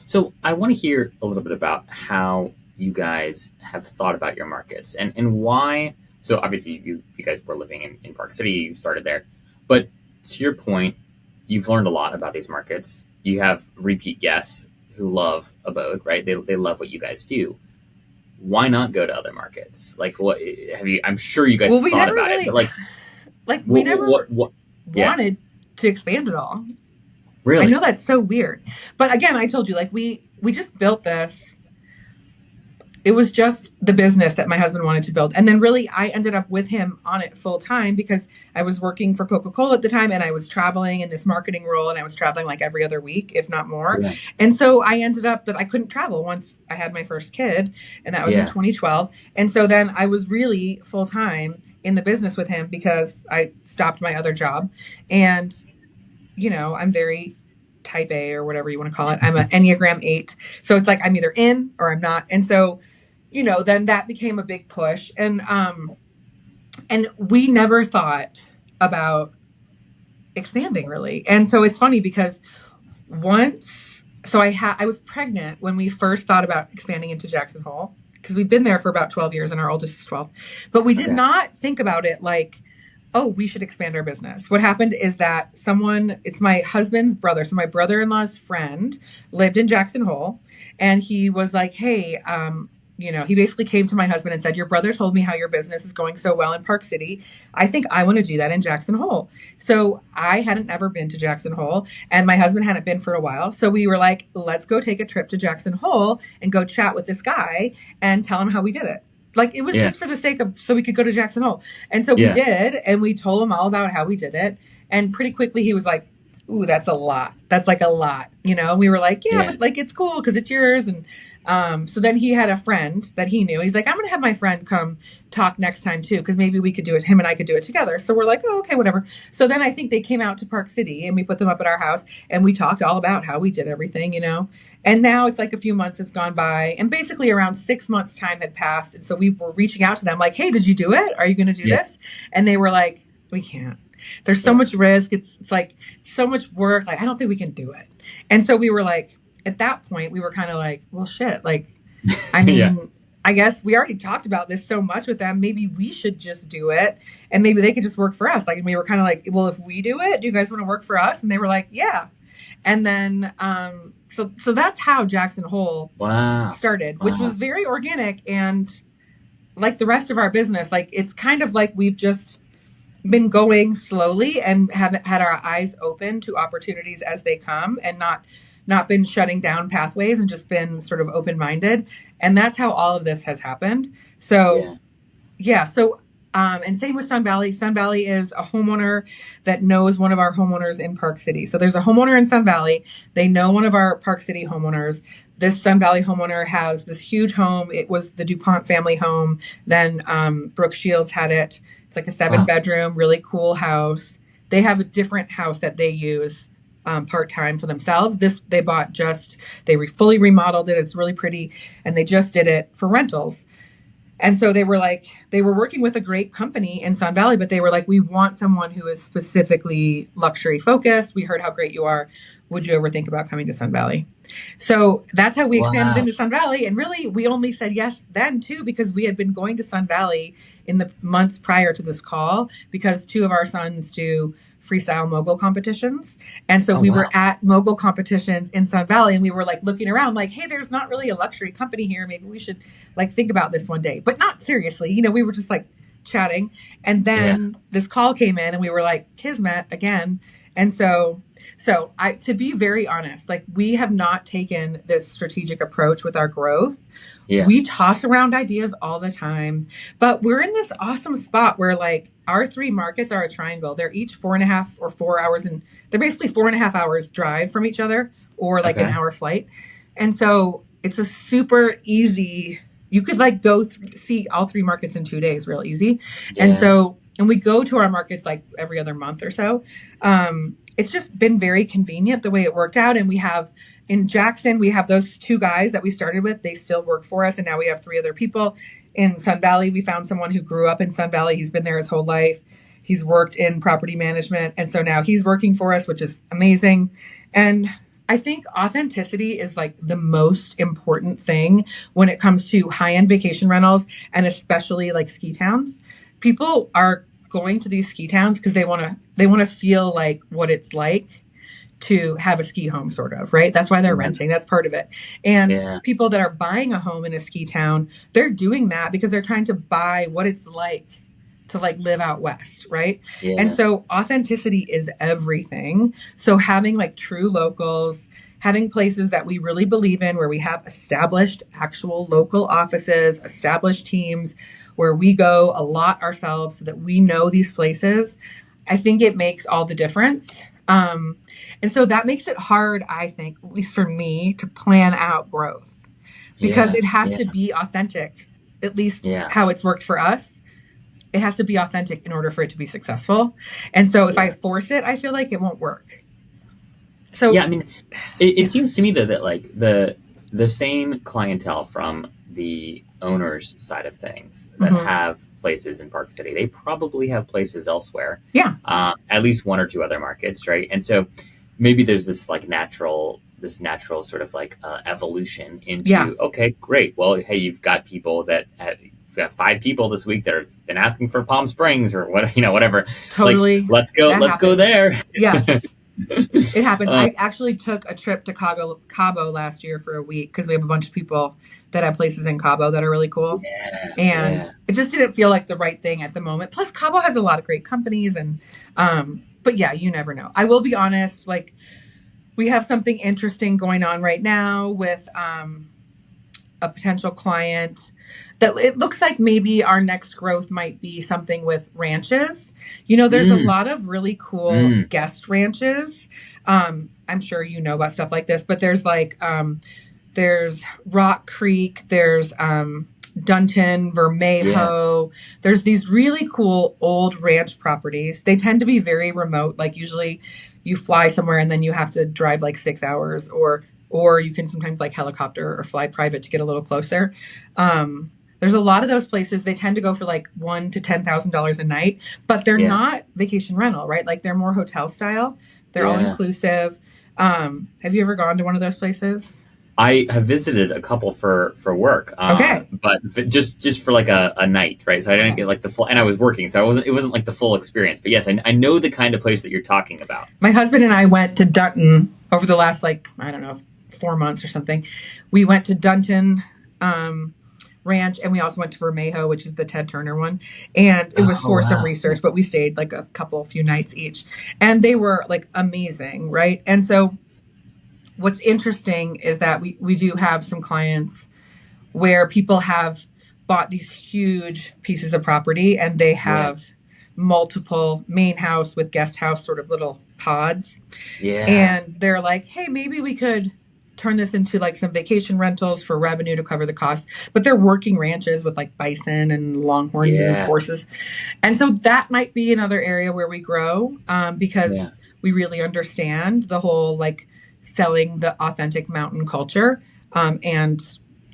So I want to hear a little bit about how you guys have thought about your markets and why. So obviously you guys were living in Park City, you started there. But to your point, you've learned a lot about these markets. You have repeat guests who love Abode, right? They love what you guys do. Why not go to other markets? Like, what have you? I'm sure you guys have thought about it, but we never wanted to expand at all. Really? I know that's so weird, but again, I told you, like we just built this. It was just the business that my husband wanted to build. And then really I ended up with him on it full time because I was working for Coca-Cola at the time and I was traveling in this marketing role and I was traveling like every other week, if not more. Yeah. And so I ended up that I couldn't travel once I had my first kid, and that was in 2012. And so then I was really full time in the business with him because I stopped my other job. And, you know, I'm very type A or whatever you want to call it. I'm an Enneagram 8. So it's like I'm either in or I'm not. And so, you know, then that became a big push. And we never thought about expanding really. And so it's funny because I was pregnant when we first thought about expanding into Jackson Hole because we've been there for about 12 years and our oldest is 12. But we did not think about it like, oh, we should expand our business. What happened is that it's my husband's brother. So my brother-in-law's friend lived in Jackson Hole and he was like, hey, you know, he basically came to my husband and said, your brother told me how your business is going so well in Park City. I think I want to do that in Jackson Hole. So I hadn't ever been to Jackson Hole and my husband hadn't been for a while. So we were like, let's go take a trip to Jackson Hole and go chat with this guy and tell him how we did it. Like it was just for the sake of, so we could go to Jackson Hole. And so we did, and we told him all about how we did it. And pretty quickly he was like, ooh, that's a lot. That's like a lot, you know? We were like, but like, it's cool because it's yours. And so then he had a friend that he knew. He's like, I'm going to have my friend come talk next time too, because maybe we could do it. Him and I could do it together. So we're like, oh, okay, whatever. So then I think they came out to Park City and we put them up at our house and we talked all about how we did everything, you know? And now it's like a few months has gone by and basically around 6 months time had passed. And so we were reaching out to them like, hey, did you do it? Are you going to do this? And they were like, we can't. There's so much risk. It's like so much work. Like, I don't think we can do it. And so we were like, at that point, we were kind of like, well, shit. Like, I mean, I guess we already talked about this so much with them. Maybe we should just do it and maybe they could just work for us. Like, and we were kind of like, well, if we do it, do you guys want to work for us? And they were like, yeah. And then, so that's how Jackson Hole started, which was very organic. And like the rest of our business, like, it's kind of like we've just been going slowly and have had our eyes open to opportunities as they come and not been shutting down pathways and just been sort of open-minded. And that's how all of this has happened. So, and same with Sun Valley. Sun Valley is a homeowner that knows one of our homeowners in Park City. So there's a homeowner in Sun Valley. They know one of our Park City homeowners. This Sun Valley homeowner has this huge home. It was the DuPont family home. Then Brooke Shields had it. It's like a 7-bedroom, really cool house. They have a different house that they use part-time for themselves. This they bought they fully remodeled it. It's really pretty. And they just did it for rentals. And so they were working with a great company in Sun Valley, but they were like, we want someone who is specifically luxury focused. We heard how great you are. Would you ever think about coming to Sun Valley? So that's how we expanded into Sun Valley. And really, we only said yes then too, because we had been going to Sun Valley in the months prior to this call, because 2 of our sons do freestyle mogul competitions. And so we were at mogul competitions in Sun Valley and we were like looking around like, hey, there's not really a luxury company here. Maybe we should like think about this one day, but not seriously. You know, we were just like chatting. And then this call came in and we were like, Kismet again. And so to be very honest, like we have not taken this strategic approach with our growth. Yeah. We toss around ideas all the time, but we're in this awesome spot where like our 3 markets are a triangle. They're each 4.5 or 4 hours, and they're basically 4.5 hours drive from each other or like an hour flight. And so it's a super easy you could like go see all 3 markets in 2 days real easy. Yeah. And we go to our markets like every other month or so. It's just been very convenient the way it worked out. And we have in Jackson, we have those 2 guys that we started with. They still work for us. And now we have 3 other people. In Sun Valley, we found someone who grew up in Sun Valley. He's been there his whole life. He's worked in property management. And so now he's working for us, which is amazing. And I think authenticity is like the most important thing when it comes to high-end vacation rentals, and especially like ski towns. People are going to these ski towns because they want to feel like what it's like to have a ski home, sort of, right? That's why they're renting. That's part of it. And people that are buying a home in a ski town, they're doing that because they're trying to buy what it's like to like live out west, right? And so authenticity is everything. So having like true locals, having places that we really believe in, where we have established actual local offices, established teams, where we go a lot ourselves so that we know these places, I think it makes all the difference. And so that makes it hard, I think, at least for me, to plan out growth, because it has to be authentic, at least how it's worked for us. It has to be authentic in order for it to be successful. And so if I force it, I feel like it won't work. So I mean, it seems to me that like the same clientele from the owner's side of things that have places in Park City, they probably have places elsewhere. At least 1 or 2 other markets, right? And so maybe there's this like natural sort of like evolution into okay, great. Well, hey, you've got people that we've got 5 people this week that have been asking for Palm Springs or what, whatever. Totally. Like, let's go there. Yes. It happens. I actually took a trip to Cabo last year for a week because we have a bunch of people that have places in Cabo that are really cool. And it just didn't feel like the right thing at the moment. Plus Cabo has a lot of great companies and, but yeah, you never know. I will be honest. Like, we have something interesting going on right now with, a potential client that it looks like maybe our next growth might be something with ranches. There's a lot of really cool guest ranches. I'm sure you know about stuff like this, but there's like, there's Rock Creek, there's Dunton, Vermejo. There's these really cool old ranch properties. They tend to be very remote. Like usually you fly somewhere and then you have to drive like 6 hours, or you can sometimes like helicopter or fly private to get a little closer. There's a lot of those places. They tend to go for like $1,000 to $10,000 a night, but they're not vacation rental, right? Like they're more hotel style. They're all inclusive. Have you ever gone to one of those places? I have visited a couple for work. But just for like a night, right? So I didn't get like the full, and I was working, so it wasn't like the full experience. But yes, I know the kind of place that you're talking about. My husband and I went to Dunton over the last, like, I don't know, 4 months or something. We went to Dunton Ranch, and we also went to Vermejo, which is the Ted Turner one. And it was for some research, but we stayed like a few nights each. And they were like amazing, right? And so what's interesting is that we do have some clients where people have bought these huge pieces of property and they have multiple main house with guest house sort of little pods. And they're like, hey, maybe we could turn this into like some vacation rentals for revenue to cover the cost. But they're working ranches with like bison and longhorns and horses. And so that might be another area where we grow because we really understand the whole like selling the authentic mountain culture and,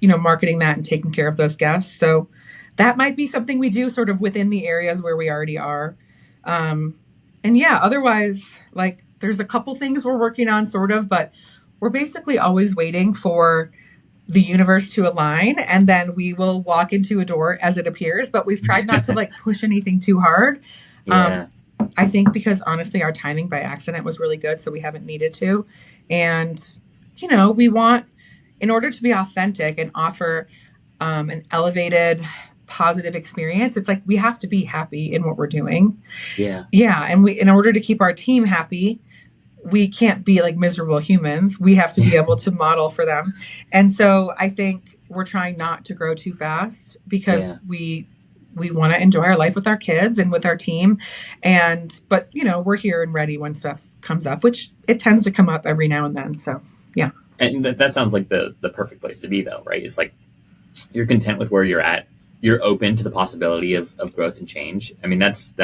marketing that and taking care of those guests. So that might be something we do sort of within the areas where we already are. Otherwise, like there's a couple things we're working on sort of, but we're basically always waiting for the universe to align, and then we will walk into a door as it appears. But we've tried not to like push anything too hard. I think because honestly, our timing by accident was really good, so we haven't needed to. And, we want, in order to be authentic and offer an elevated, positive experience, it's like we have to be happy in what we're doing. And in order to keep our team happy, we can't be like miserable humans. We have to be able to model for them. And so I think we're trying not to grow too fast because we want to enjoy our life with our kids and with our team. But we're here and ready when stuff comes up, which it tends to come up every now and then. So, yeah. And that sounds like the perfect place to be though, right? It's like you're content with where you're at. You're open to the possibility of growth and change. I mean, that's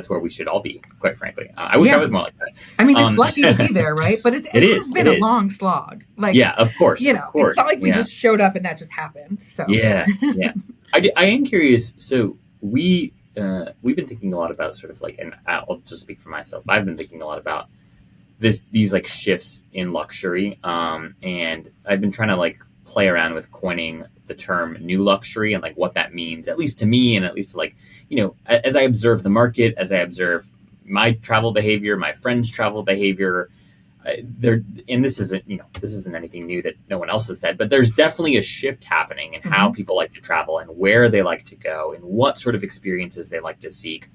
where we should all be, quite frankly. I wish I was more like that. I mean, it's lucky to be there, right? But it has been a long slog. Like, yeah, of course. It's not like we just showed up and that just happened. So yeah. I am curious. So we've been thinking a lot about sort of like, and I'll just speak for myself. I've been thinking a lot about these like shifts in luxury, and I've been trying to like play around with coining the term new luxury and like what that means, at least to me, and at least to like, as I observe the market, as I observe my travel behavior, my friends' travel behavior, and this isn't anything new that no one else has said, but there's definitely a shift happening in how people like to travel and where they like to go and what sort of experiences they like to seek.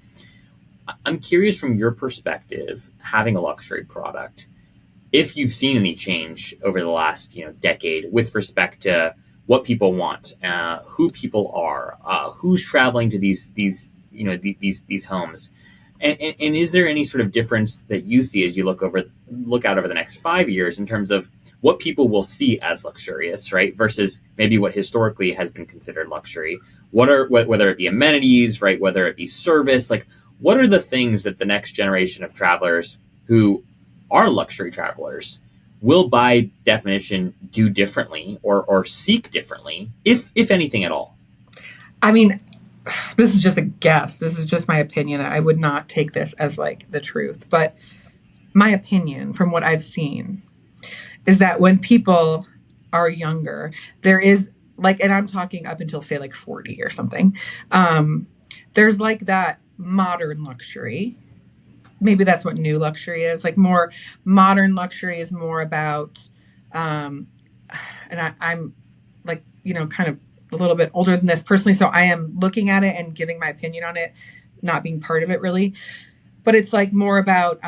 I'm curious from your perspective, having a luxury product, if you've seen any change over the last decade with respect to what people want, who people are, who's traveling to these homes, and is there any sort of difference that you see as you look out over the next 5 years in terms of what people will see as luxurious, right, versus maybe what historically has been considered luxury? Whether it be amenities, right, whether it be service, like what are the things that the next generation of travelers who are luxury travelers will by definition do differently or seek differently, if anything at all? I mean, this is just a guess. This is just my opinion. I would not take this as like the truth, but my opinion from what I've seen is that when people are younger, there is like, and I'm talking up until say like 40 or something. There's like that modern luxury. Maybe that's what new luxury is. Like more modern luxury is more about, and I'm like, kind of a little bit older than this personally. So I am looking at it and giving my opinion on it, not being part of it really. But it's like more about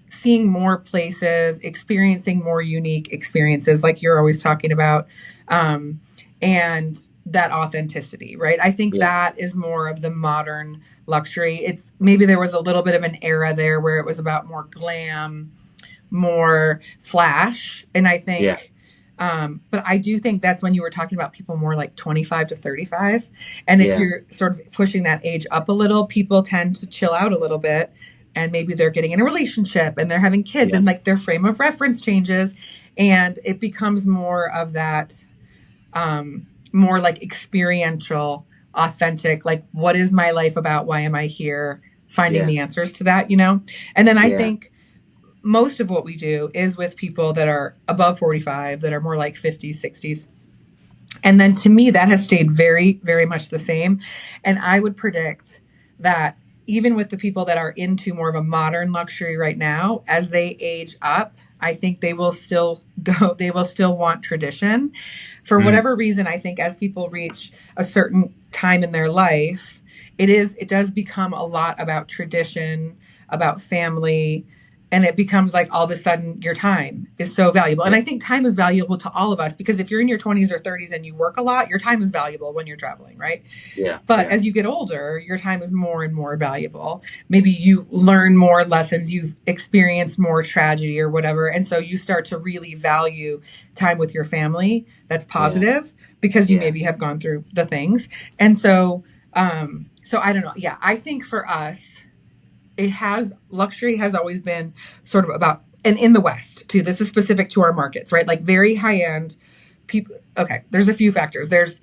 seeing more places, experiencing more unique experiences like you're always talking about. And that authenticity, right? I think that is more of the modern luxury. It's maybe there was a little bit of an era there where it was about more glam, more flash. And I think, but I do think that's when you were talking about people more like 25 to 35. And if you're sort of pushing that age up a little, people tend to chill out a little bit. And maybe they're getting in a relationship and they're having kids and like their frame of reference changes. And it becomes more of that, more like experiential, authentic, like what is my life about? Why am I here? Finding the answers to that, And then I think most of what we do is with people that are above 45, that are more like 50s, 60s. And then to me, that has stayed very, very much the same. And I would predict that even with the people that are into more of a modern luxury right now, as they age up, I think they will still want tradition. For whatever reason, I think as people reach a certain time in their life, it does become a lot about tradition, about family, and it becomes like all of a sudden your time is so valuable. And I think time is valuable to all of us because if you're in your 20s or 30s and you work a lot, your time is valuable when you're traveling, right? But as you get older, your time is more and more valuable. Maybe you learn more lessons, you've experienced more tragedy or whatever. And so you start to really value time with your family that's positive because you maybe have gone through the things. And so, so I don't know. Yeah, I think for us, luxury has always been sort of about, and in the West too, this is specific to our markets, right? Like very high end people. Okay. There's a few factors. There's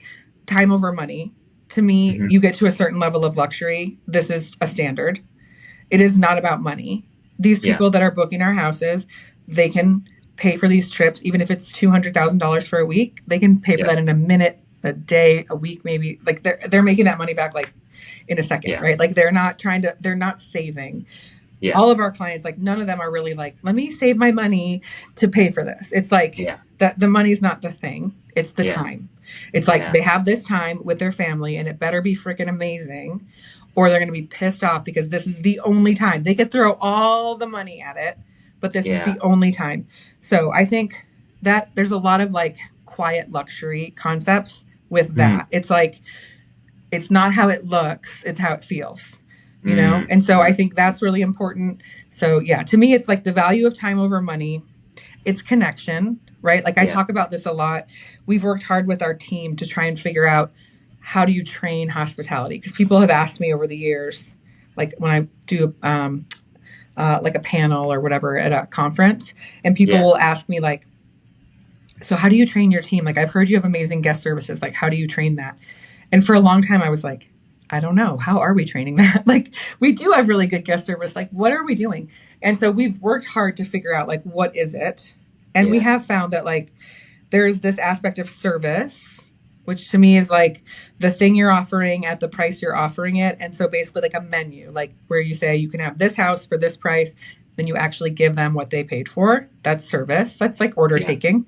time over money. To me, you get to a certain level of luxury. This is a standard. It is not about money. These people that are booking our houses, they can pay for these trips, even if it's $200,000 for a week, they can pay for that in a minute, a day, a week, maybe. Like they're making that money back like in a second, right? Like they're not saving. All of our clients, like none of them are really like, let me save my money to pay for this. It's like the money's not the thing. It's the time. It's like they have this time with their family and it better be freaking amazing or they're going to be pissed off because this is the only time. They could throw all the money at it, but this is the only time. So I think that there's a lot of like quiet luxury concepts with that. It's like, it's not how it looks, it's how it feels, And so I think that's really important. So yeah, to me, it's like the value of time over money. It's connection. right? Like I talk about this a lot. We've worked hard with our team to try and figure out how do you train hospitality? Because people have asked me over the years, like when I do like a panel or whatever at a conference, and people will ask me like, so how do you train your team? Like I've heard you have amazing guest services. Like how do you train that? And for a long time I was like, I don't know. How are we training that? Like we do have really good guest service. Like what are we doing? And so we've worked hard to figure out like, what is it? And we have found that like, there's this aspect of service, which to me is like the thing you're offering at the price you're offering it. And so basically like a menu, like where you say you can have this house for this price, then you actually give them what they paid for. That's service. That's like order taking.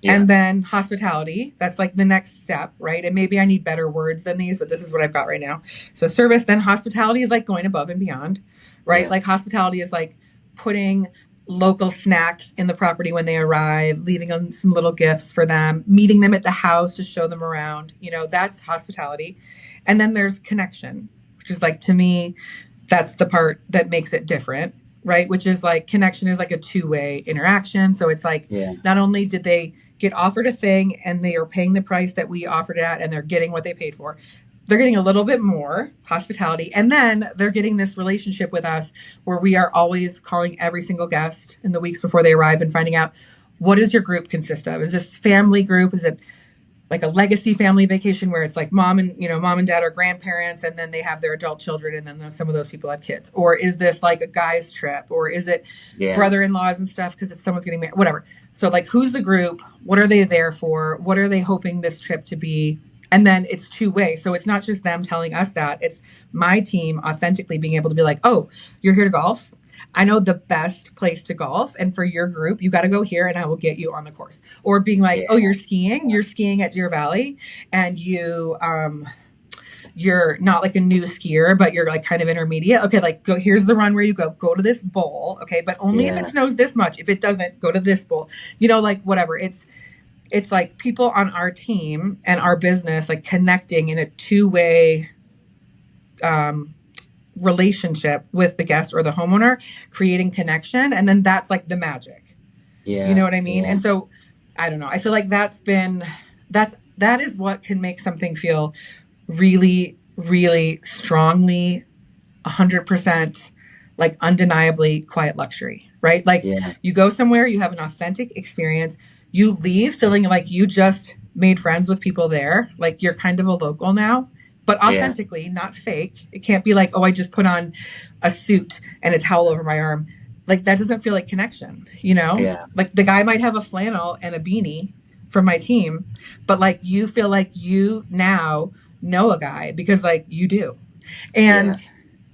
And then hospitality, that's like the next step, right? And maybe I need better words than these, but this is what I've got right now. So service, then hospitality is like going above and beyond, right? Like hospitality is like putting local snacks in the property when they arrive, leaving them some little gifts for them, meeting them at the house to show them around. You know, that's hospitality. And then there's connection, which is like, to me, that's the part that makes it different, right? Which is like connection is like a two-way interaction. So it's like, not only did they get offered a thing and they are paying the price that we offered it at and they're getting what they paid for, they're getting a little bit more hospitality. And then they're getting this relationship with us where we are always calling every single guest in the weeks before they arrive and finding out, what does your group consist of? Is this family group? Is it like a legacy family vacation where it's like mom and dad are grandparents and then they have their adult children and then some of those people have kids? Or is this like a guy's trip? Or is it brother-in-laws and stuff because someone's getting married? Whatever. So like, who's the group? What are they there for? What are they hoping this trip to be? And then it's two-way. So it's not just them telling us that. It's my team authentically being able to be like, oh, you're here to golf? I know the best place to golf. And for your group, you got to go here and I will get you on the course. Or being like, oh, you're skiing at Deer Valley and you're not like a new skier, but you're like kind of intermediate. Okay, like go, here's the run where you go to this bowl. Okay, but only if it snows this much. If it doesn't, go to this bowl. You know, like whatever. It's like people on our team and our business, like connecting in a two-way relationship with the guest or the homeowner, creating connection. And then that's like the magic. You know what I mean? And so I don't know. I feel like that is what can make something feel really, really strongly 100% like undeniably quiet luxury, right? Like you go somewhere, you have an authentic experience, you leave feeling like you just made friends with people there. Like you're kind of a local now, but authentically, not fake. It can't be like, oh, I just put on a suit and a towel over my arm. Like that doesn't feel like connection, you know? Like the guy might have a flannel and a beanie from my team, but like you feel like you now know a guy because like you do. And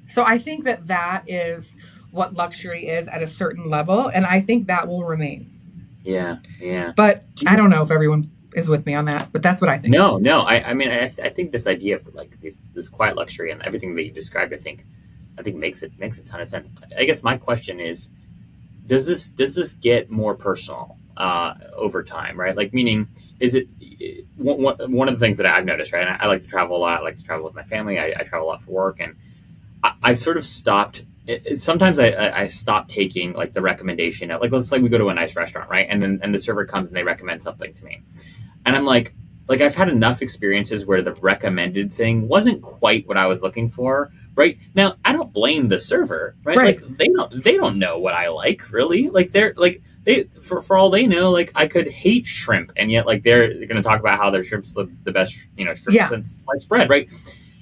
so I think that is what luxury is at a certain level. And I think that will remain. But I don't know if everyone is with me on that, but that's what I think. No. I mean, I think this idea of like this quiet luxury and everything that you described, I think makes a ton of sense. I guess my question is, does this get more personal over time, right? Like, meaning, is it one of the things that I've noticed, right? And I like to travel a lot. I like to travel with my family. I travel a lot for work, and I've sort of stopped. Sometimes I stop taking like the recommendation of, like, let's say we go to a nice restaurant, right? And the server comes and they recommend something to me, and I'm like I've had enough experiences where the recommended thing wasn't quite what I was looking for. Right now, I don't blame the server, right? Like they don't know what I like, really. Like they're like for all they know, like I could hate shrimp, and yet like they're going to talk about how their shrimp's the best, shrimp since sliced bread, right?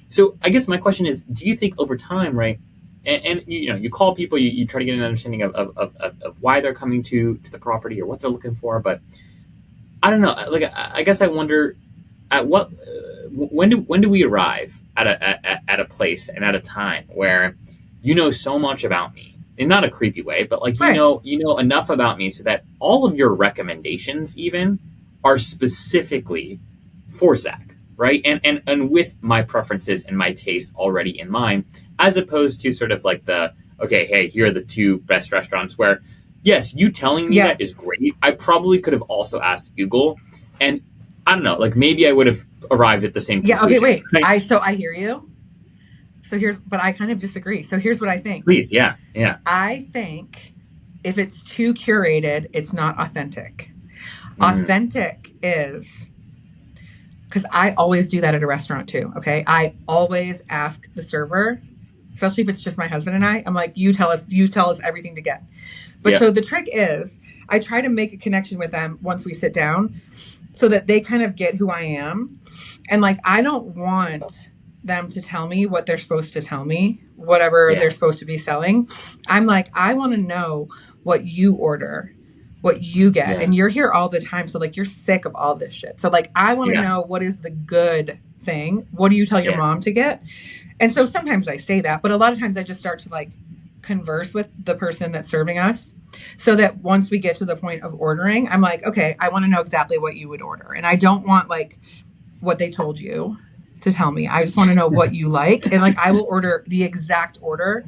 So I guess my question is, do you think over time, right? And you call people, you try to get an understanding of why they're coming to the property or what they're looking for, but I don't know. Like I guess I wonder at what when do we arrive at a place and at a time where you know so much about me, in not a creepy way, but like you know enough about me so that all of your recommendations even are specifically for Zach, right? And with my preferences and my taste already in mind, as opposed to sort of like the, okay, hey, here are the two best restaurants where, yes, you telling me that is great. I probably could have also asked Google, and I don't know, like maybe I would have arrived at the same conclusion. Yeah, okay, wait. I hear you. But I kind of disagree. So here's what I think. Please, yeah. I think if it's too curated, it's not authentic. Authentic is, because I always do that at a restaurant too. Okay. I always ask the server, especially if it's just my husband and I'm like, you tell us everything to get. But so the trick is I try to make a connection with them once we sit down so that they kind of get who I am. And like, I don't want them to tell me what they're supposed to tell me, whatever they're supposed to be selling. I'm like, I want to know what you order, what you get. And you're here all the time. So like, you're sick of all this shit. So like, I want to know what is the good thing. What do you tell your mom to get? And so sometimes I say that, but a lot of times I just start to like converse with the person that's serving us so that once we get to the point of ordering, I'm like, okay, I want to know exactly what you would order. And I don't want like what they told you to tell me. I just want to know what you like. And like, I will order the exact order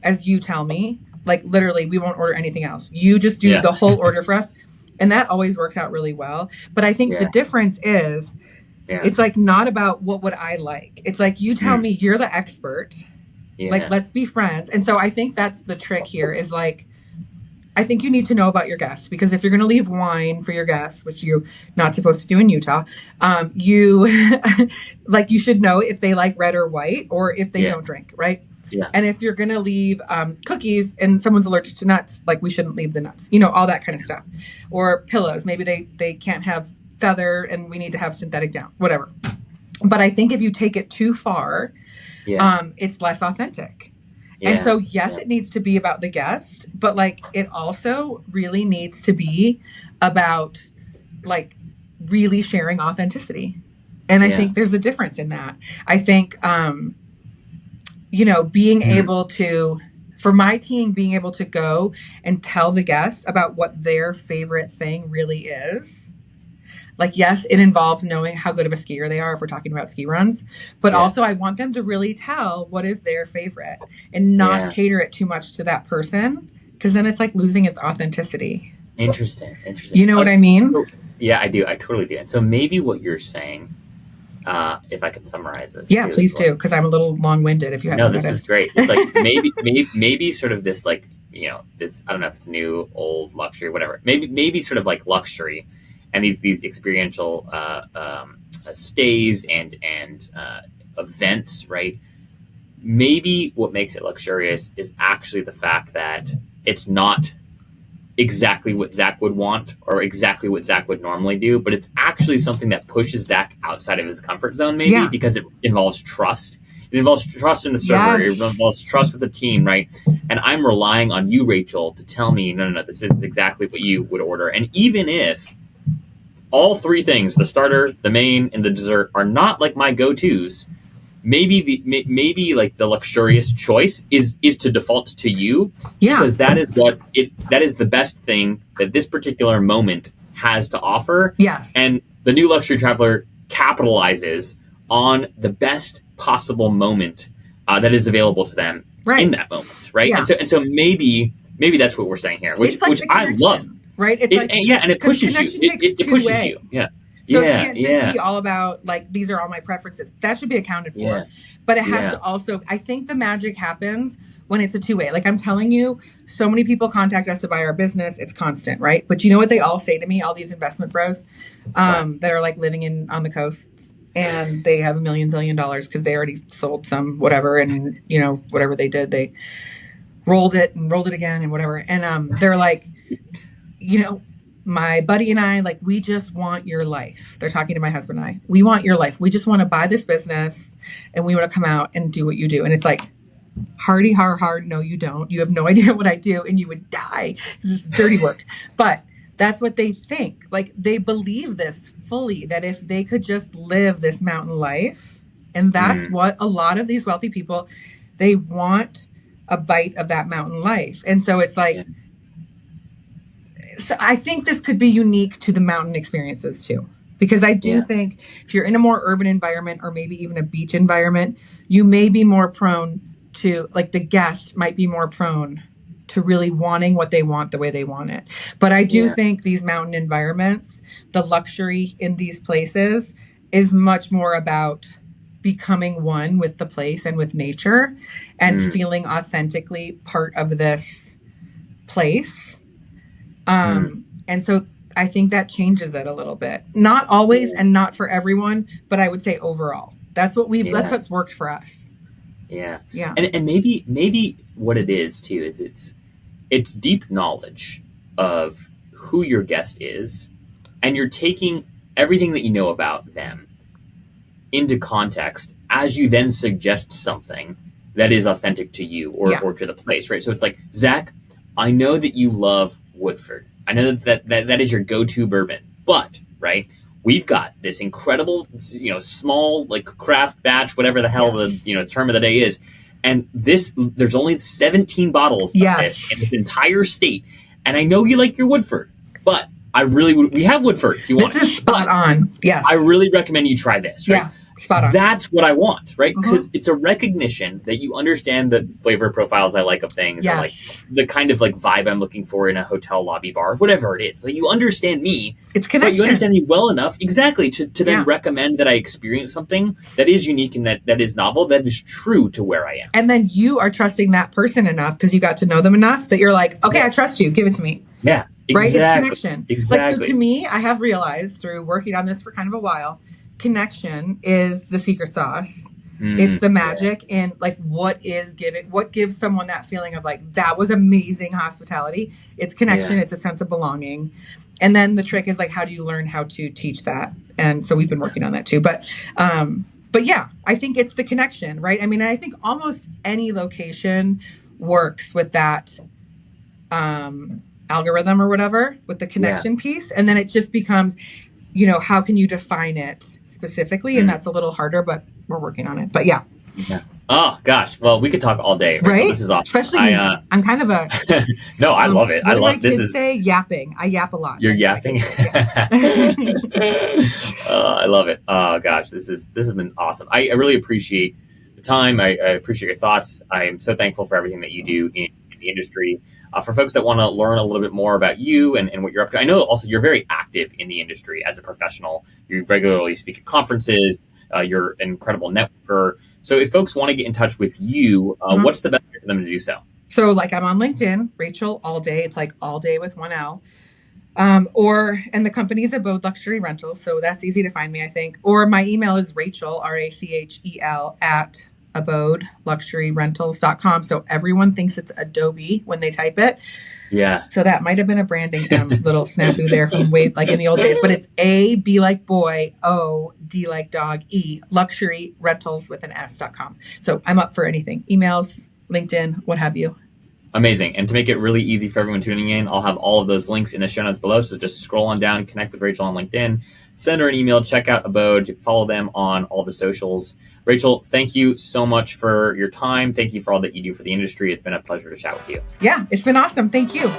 as you tell me. Like literally, we won't order anything else. You just do the whole order for us. And that always works out really well. But I think the difference is it's like not about what would I like. It's like, you tell me, you're the expert. Like, let's be friends. And so I think that's the trick here is like, I think you need to know about your guests, because if you're going to leave wine for your guests, which you're not supposed to do in Utah, you like, you should know if they like red or white or if they don't drink, right? Yeah. And if you're going to leave cookies and someone's allergic to nuts, like we shouldn't leave the nuts, you know, all that kind of stuff. Or pillows, maybe they can't have feather and we need to have synthetic down, whatever. But I think if you take it too far, it's less authentic. And so, yes, it needs to be about the guest, but like it also really needs to be about like really sharing authenticity. And I think there's a difference in that. I think, you know, being able to, for my team, being able to go and tell the guest about what their favorite thing really is. Like, yes, it involves knowing how good of a skier they are if we're talking about ski runs, but also I want them to really tell what is their favorite and not cater it too much to that person, because then it's like losing its authenticity. Interesting. You know what I mean? So, yeah, I do. I totally do. And so maybe what you're saying, if I could summarize this. Yeah, please do, because I'm a little long-winded if you haven't noticed. No, this is great. It's like maybe sort of this like, you know, this, I don't know if it's new, old, luxury, whatever. Maybe sort of like luxury. And these experiential stays and events, right? Maybe what makes it luxurious is actually the fact that it's not exactly what Zach would want or exactly what Zach would normally do, but it's actually something that pushes Zach outside of his comfort zone, maybe because it involves trust. It involves trust in the server. It involves trust with the team, right? And I'm relying on you, Rachel, to tell me, no, this is exactly what you would order. And even if all three things, the starter, the main, and the dessert, are not like my go-tos, maybe like the luxurious choice is to default to you, because that is the best thing that this particular moment has to offer. Yes. And the new luxury traveler capitalizes on the best possible moment that is available to them in that moment, right? Yeah. And so maybe that's what we're saying here, which I love. Right? It's like, and it pushes you. It pushes you. Yeah. So it can't just be all about like, these are all my preferences. That should be accounted for. Yeah. But it has to also, I think the magic happens when it's a two-way. Like I'm telling you, so many people contact us to buy our business. It's constant, right? But you know what they all say to me, all these investment bros that are like living on the coasts, and they have $1 zillion because they already sold some whatever. And you know, whatever they did, they rolled it again and whatever. And they're like, you know, my buddy and I, like, we just want your life. They're talking to my husband and I. We want your life. We just want to buy this business and we want to come out and do what you do. And it's like, hardy, hard. No, you don't. You have no idea what I do and you would die. This is dirty work. But that's what they think. Like, they believe this fully, that if they could just live this mountain life, and that's what a lot of these wealthy people, they want a bite of that mountain life. And so it's like, so I think this could be unique to the mountain experiences too, because I do think if you're in a more urban environment or maybe even a beach environment, you may be more prone to, like, the guest might be more prone to really wanting what they want the way they want it. But I do think these mountain environments, the luxury in these places is much more about becoming one with the place and with nature and feeling authentically part of this place. And so I think that changes it a little bit. Not always and not for everyone, but I would say overall. That's what's worked for us. Yeah. Yeah. And maybe what it is too is it's deep knowledge of who your guest is, and you're taking everything that you know about them into context as you then suggest something that is authentic to you or to the place, right? So it's like, Zach, I know that you love Woodford. I know that is your go-to bourbon, but, right, we've got this incredible, small, like, craft batch, whatever the hell the term of the day is, and there's only 17 bottles of this in this entire state, and I know you like your Woodford, but we have Woodford if you want. This is spot on. Yes. I really recommend you try this, right? Yeah, spot on. That's what I want, right? Because it's a recognition that you understand the flavor profiles I like of things, or like the kind of like vibe I'm looking for in a hotel lobby bar, whatever it is. So you understand me. It's connection. But you understand me well enough, exactly, to then recommend that I experience something that is unique and that is novel, that is true to where I am. And then you are trusting that person enough because you got to know them enough that you're like, okay, I trust you. Give it to me. Yeah. Exactly. Right? It's connection. Exactly. Like, so to me, I have realized through working on this for kind of a while, connection is the secret sauce. It's the magic in like what gives someone that feeling of like, that was amazing hospitality. It's connection. It's a sense of belonging. And then the trick is like, how do you learn how to teach that? And so we've been working on that too. But yeah, I think it's the connection, right? I mean, I think almost any location works with that algorithm or whatever, with the connection piece. And then it just becomes, how can you define it specifically? And that's a little harder, but we're working on it. But yeah. Oh gosh. Well, we could talk all day. Right? This is awesome. Especially me. I'm kind of a no, I love it. I love this. Is say yapping. I yap a lot. You're yapping. I love it. Oh gosh, this has been awesome. I really appreciate the time. I appreciate your thoughts. I am so thankful for everything that you do in the industry. For folks that want to learn a little bit more about you and what you're up to, I know also you're very active in the industry as a professional. You regularly speak at conferences. You're an incredible networker. So if folks want to get in touch with you, what's the best way for them to do so? So like I'm on LinkedIn, Rachel Alday. It's like Alday with one L. And the company is Abode Luxury Rentals. So that's easy to find me, I think. Or my email is Rachel, RACHEL at abodeluxuryrentals.com. So everyone thinks it's Adobe when they type it. Yeah. So that might have been a branding little snafu there from way like in the old days, but it's A, B like boy, O, D like dog, E, luxury rentals with an S.com. So I'm up for anything. Emails, LinkedIn, what have you. Amazing. And to make it really easy for everyone tuning in, I'll have all of those links in the show notes below. So just scroll on down, connect with Rachel on LinkedIn, send her an email, check out Abode, follow them on all the socials. Rachel, thank you so much for your time. Thank you for all that you do for the industry. It's been a pleasure to chat with you. Yeah, it's been awesome. Thank you.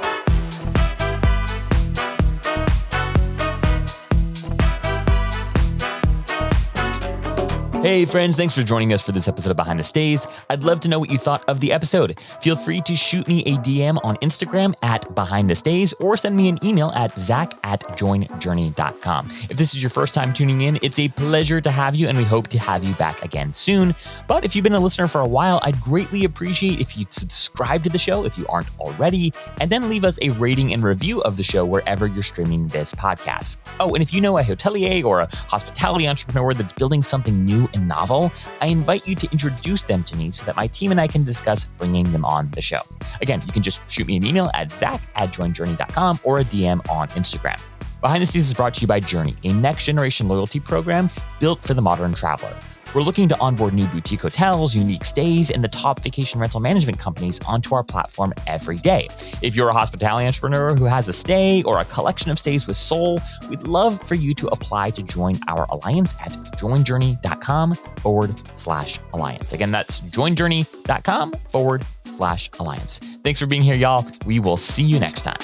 Hey friends, thanks for joining us for this episode of Behind the Stays. I'd love to know what you thought of the episode. Feel free to shoot me a DM on Instagram at Behind the Stays or send me an email at zach@joinjourney.com. If this is your first time tuning in, it's a pleasure to have you and we hope to have you back again soon. But if you've been a listener for a while, I'd greatly appreciate if you'd subscribe to the show if you aren't already, and then leave us a rating and review of the show wherever you're streaming this podcast. Oh, and if you know a hotelier or a hospitality entrepreneur that's building something new and novel, I invite you to introduce them to me so that my team and I can discuss bringing them on the show. Again, you can just shoot me an email at zach@joinjourney.com or a DM on Instagram. Behind the Scenes is brought to you by Journey, a next-generation loyalty program built for the modern traveler. We're looking to onboard new boutique hotels, unique stays, and the top vacation rental management companies onto our platform every day. If you're a hospitality entrepreneur who has a stay or a collection of stays with soul, we'd love for you to apply to join our alliance at joinjourney.com/alliance. Again, that's joinjourney.com/alliance. Thanks for being here, y'all. We will see you next time.